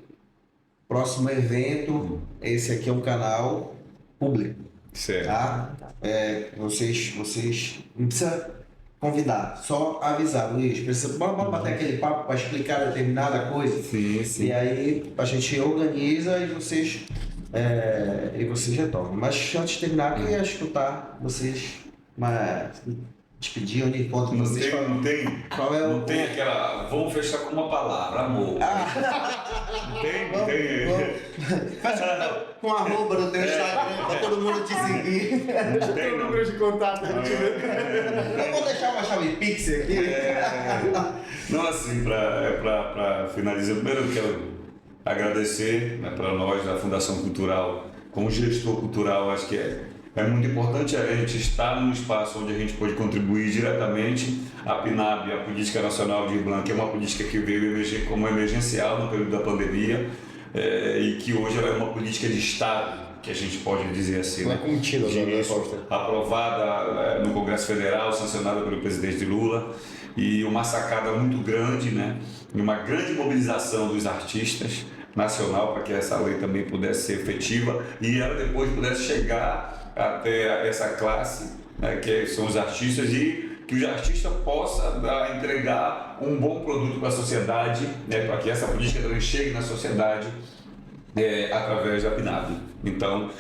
próximo evento, esse aqui é um canal público. Certo. Tá? Vocês não precisa convidar, só avisar, Luiz, bora bater aquele papo para explicar determinada coisa. Sim, sim. E aí a gente organiza e vocês retornam. Mas antes de terminar, eu ia escutar vocês, despedir, onde encontro vocês. Não tem aquela. Vamos fechar com uma palavra, amor. Não tem. Faz com a arroba do teu Instagram pra todo mundo te seguir. Deixa eu ter o número de contato pra gente ver. Eu vou deixar uma chave Pix aqui. Não, assim, para finalizar, primeiro eu quero agradecer, né, para nós da Fundação Cultural, como gestor cultural, acho que é muito importante a gente estar num espaço onde a gente pode contribuir diretamente. A PNAB, a Política Nacional de Blanc, é uma política que veio emergir como emergencial no período da pandemia e que hoje ela é uma política de Estado, que a gente pode dizer assim, né? Contínua, aprovada no Congresso Federal, sancionada pelo presidente Lula, e uma sacada muito grande, né? E uma grande mobilização dos artistas nacional para que essa lei também pudesse ser efetiva e ela depois pudesse chegar até essa classe, né, que são os artistas, e que o artista possa entregar um bom produto para a sociedade, né, para que essa política também chegue na sociedade através da PNAB. Então,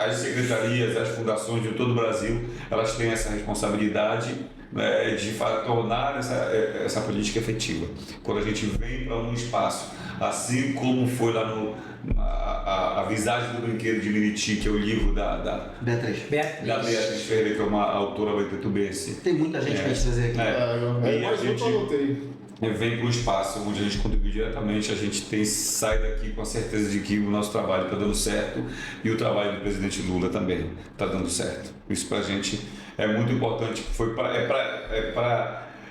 as secretarias, as fundações de todo o Brasil, elas têm essa responsabilidade, né, de tornar essa política efetiva. Quando a gente vem para um espaço, assim como foi lá a Visagem do Brinquedo de Miriti, que é o livro da Beatriz Ferreira, que é uma autora betetubense. Tem muita gente para trazer aqui. E a gente vem para um espaço onde a gente contribui diretamente, a gente sai daqui com a certeza de que o nosso trabalho está dando certo e o trabalho do presidente Lula também está dando certo. Isso para a gente é muito importante,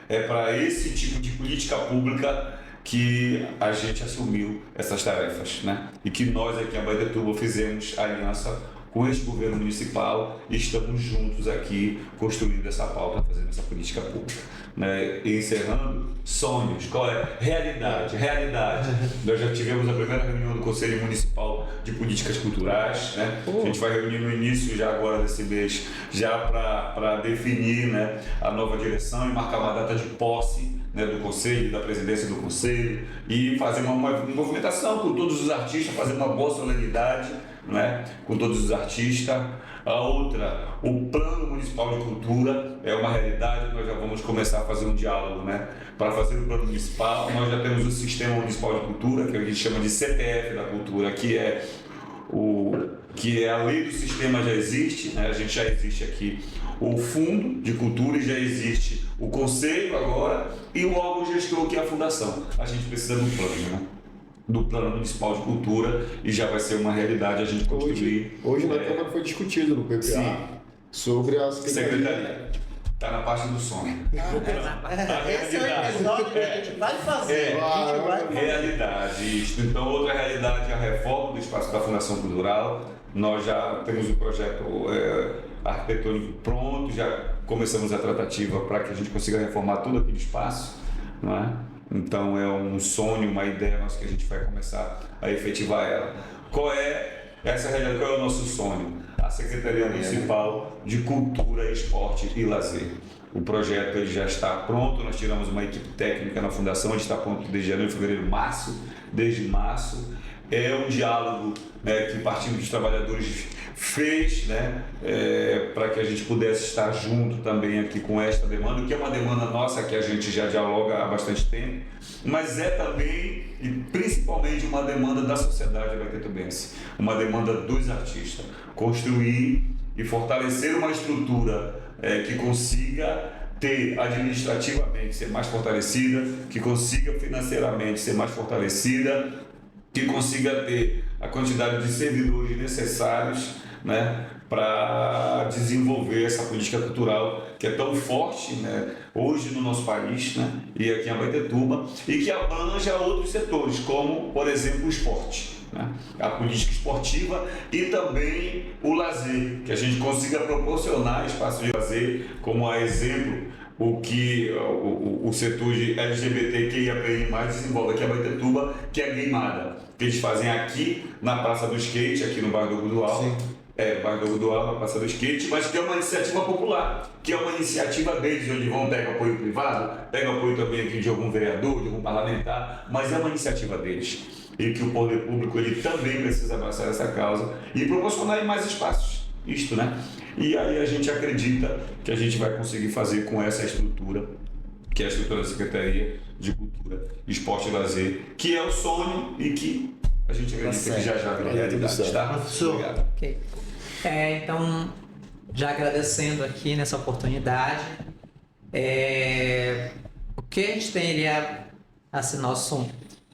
é para esse tipo de política pública que a gente assumiu essas tarefas, né? E que nós aqui em Abaetetuba fizemos aliança com este governo municipal e estamos juntos aqui construindo essa pauta, fazendo essa política pública, né? E encerrando, sonhos, qual é? Realidade. Nós já tivemos a primeira reunião do Conselho Municipal de Políticas Culturais, né? A gente vai reunir no início já agora desse mês, já para definir, né, a nova direção e marcar uma data de posse, né, do Conselho, da presidência do Conselho, e fazer uma movimentação com todos os artistas, fazer uma boa solenidade, né, com todos os artistas. A outra, o Plano Municipal de Cultura, é uma realidade, nós já vamos começar a fazer um diálogo, né? Para fazer o Plano Municipal, nós já temos o Sistema Municipal de Cultura, que a gente chama de CPF da Cultura, que é a lei do sistema já existe, né? A gente já existe aqui o Fundo de Cultura e já existe o Conselho agora e o órgão gestor, que é a Fundação. A gente precisa do plano, né? Do Plano Municipal de Cultura, e já vai ser uma realidade a gente construir. Hoje na Câmara foi discutido no PPA sim, sobre a Secretaria. Está na parte do sonho. Esse é o episódio que a gente vai fazer. A gente vai fazer. Realidade, isto. Então, outra realidade é a reforma do espaço da Fundação Cultural. Nós já temos o projeto arquitetônico pronto, já começamos a tratativa para que a gente consiga reformar todo aquele espaço, não é? Então, é um sonho, uma ideia nossa que a gente vai começar a efetivar ela. Qual é essa realidade? Qual é o nosso sonho? A Secretaria Municipal de Cultura, Esporte e Lazer. O projeto ele já está pronto, nós tiramos uma equipe técnica na Fundação, ele está pronto desde janeiro, fevereiro, março, desde março. É um diálogo, né, que o Partido dos Trabalhadores fez, né, para que a gente pudesse estar junto também aqui com esta demanda, que é uma demanda nossa que a gente já dialoga há bastante tempo, mas é também e principalmente uma demanda da sociedade abaetetubense, uma demanda dos artistas, construir e fortalecer uma estrutura que consiga ter administrativamente ser mais fortalecida, que consiga financeiramente ser mais fortalecida, que consiga ter a quantidade de servidores necessários, né, para desenvolver essa política cultural que é tão forte, né, hoje no nosso país, né, e aqui em Abaetetuba, e que abanja outros setores, como, por exemplo, o esporte, né, a política esportiva e também o lazer, que a gente consiga proporcionar espaço de lazer, como a exemplo o que o setor de LGBTQIAPN+ desenvolve aqui em Abaetetuba, que é a Gameada, que eles fazem aqui na Praça do Skate, aqui no bairro do Gudual. Sim. Bairro do Gudual, na Praça do Skate, mas que é uma iniciativa popular, que é uma iniciativa deles, onde vão pegar apoio privado, pega apoio também aqui de algum vereador, de algum parlamentar, mas é uma iniciativa deles. E que o poder público ele também precisa abraçar essa causa e proporcionar mais espaços. Isto, né? E aí a gente acredita que a gente vai conseguir fazer com essa estrutura, que é a estrutura da Secretaria de Cultura, Esporte e Lazer, que é o sonho e que a gente acredita que já virá realidade, tá? Professor. Obrigado. Ok. Então, já agradecendo aqui nessa oportunidade, o que a gente tem assim, nosso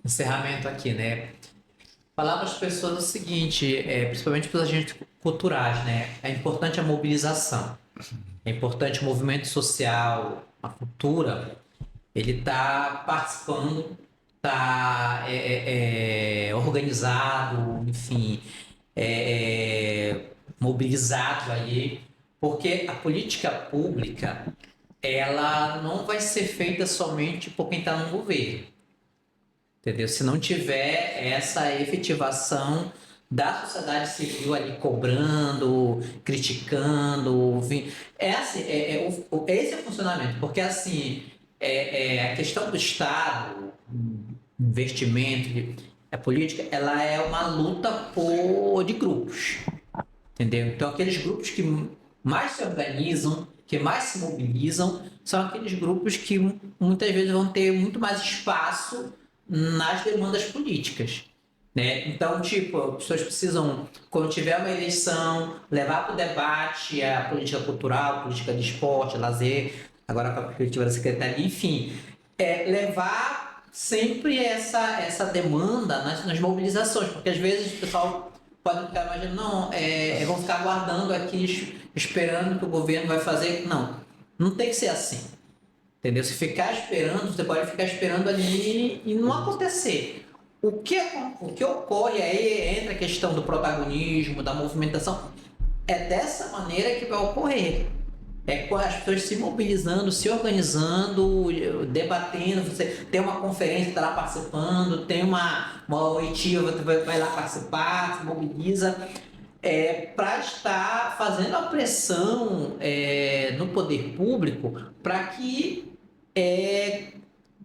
encerramento aqui, né? Falar para as pessoas o seguinte, principalmente para os agentes culturais, né? É importante a mobilização, é importante o movimento social, a cultura, ele está participando, está organizado, enfim, mobilizado aí, porque a política pública, ela não vai ser feita somente por quem está no governo. Entendeu? Se não tiver essa efetivação da sociedade civil ali cobrando, criticando, enfim, esse é o funcionamento, porque assim, a questão do Estado, investimento, a política, ela é uma luta de grupos, entendeu? Então aqueles grupos que mais se organizam, que mais se mobilizam, são aqueles grupos que muitas vezes vão ter muito mais espaço nas demandas políticas, né? Então, tipo, as pessoas precisam, quando tiver uma eleição, levar para o debate a política cultural, a política de esporte, lazer, agora com a perspectiva da secretaria, enfim, levar sempre essa demanda nas mobilizações, porque às vezes o pessoal pode ficar imaginando, não, vão ficar aguardando aqui, esperando que o governo vai fazer. Não tem que ser assim. Entendeu? Se ficar esperando, você pode ficar esperando ali e não acontecer. O que ocorre aí entra a questão do protagonismo, da movimentação. É dessa maneira que vai ocorrer. Com as pessoas se mobilizando, se organizando, debatendo. Você tem uma conferência, está lá participando, tem uma oitiva, você vai lá participar, se mobiliza. Para estar fazendo a pressão no poder público para que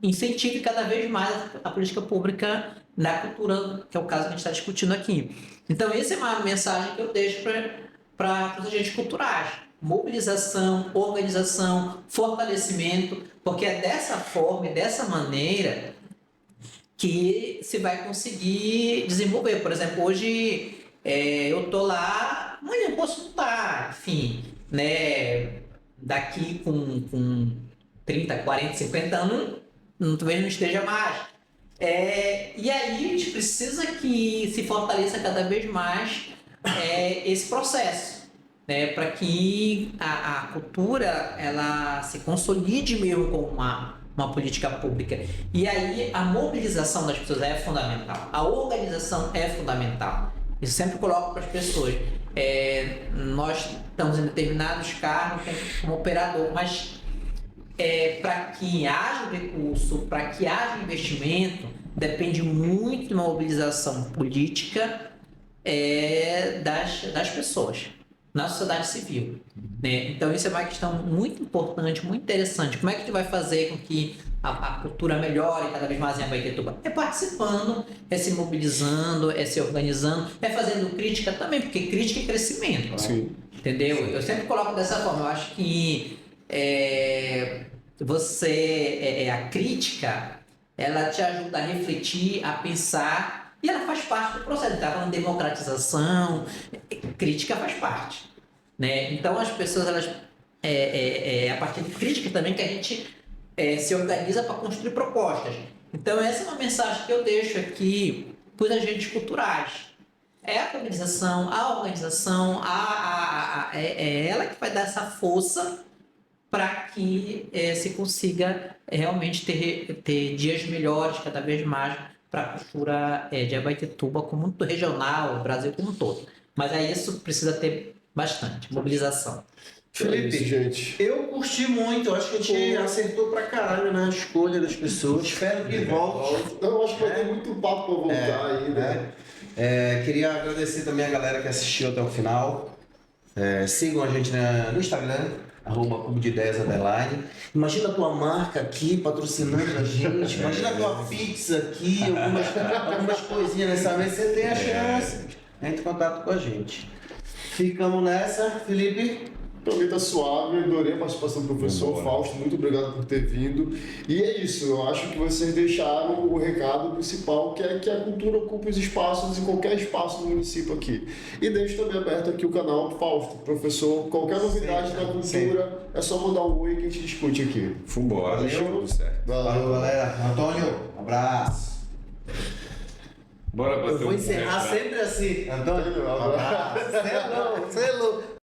incentive cada vez mais a política pública na cultura, que é o caso que a gente está discutindo aqui. Então, essa é uma mensagem que eu deixo para os agentes culturais. Mobilização, organização, fortalecimento, porque é dessa forma e dessa maneira que se vai conseguir desenvolver. Por exemplo, hoje eu estou lá, amanhã eu posso não estar, enfim, né? Daqui com 30, 40, 50 anos, talvez não esteja mais. E aí a gente precisa que se fortaleça cada vez mais esse processo, né, para que a cultura ela se consolide mesmo como uma política pública. E aí a mobilização das pessoas é fundamental, a organização é fundamental. Eu sempre coloco para as pessoas, nós estamos em determinados cargos como operador, mas para que haja recurso, para que haja investimento, depende muito de uma mobilização política das pessoas, na sociedade civil, né? Então isso é uma questão muito importante, muito interessante. Como é que a gente vai fazer com que a cultura melhore cada vez mais em Abaetetuba? É participando, é se mobilizando, é se organizando, é fazendo crítica também, porque crítica é crescimento. Sim. Entendeu? Eu sempre coloco dessa forma. Eu acho que a crítica, ela te ajuda a refletir, a pensar, e ela faz parte do processo. Está falando de democratização, crítica faz parte, né? Então as pessoas, elas a partir de crítica também que a gente se organiza para construir propostas. Então essa é uma mensagem que eu deixo aqui para os agentes culturais. É a mobilização, a organização, é ela que vai dar essa força para que se consiga realmente ter dias melhores cada vez mais para a cultura de Abaetetuba como um regional, o Brasil como um todo. Mas aí isso precisa ter bastante mobilização. Felipe, isso, gente. Eu curti muito, eu acho que a gente acertou pra caralho na escolha das pessoas. Espero que volte. Eu acho que vai ter muito papo pra voltar aí, né? Queria agradecer também a galera que assistiu até o final. Sigam a gente no Instagram, @cubo-de-ideias_. Imagina a tua marca aqui patrocinando a gente. Imagina a tua pizza aqui, algumas coisinhas nessa vez. Você tem a chance. Entre em contato com a gente. Ficamos nessa, Felipe. Também tá suave, adorei a participação do professor Fausto, muito obrigado por ter vindo. E é isso, eu acho que vocês deixaram o recado principal, que é que a cultura ocupa os espaços em qualquer espaço do município aqui. E deixo também aberto aqui o canal do Fausto. Professor, qualquer novidade da cultura, é só mandar um oi que a gente discute aqui. Vambora, Valeu. tudo certo. Valeu, galera. Antônio, um abraço. Bora bater Eu vou encerrar sempre assim. Antônio, um abraço. Selou.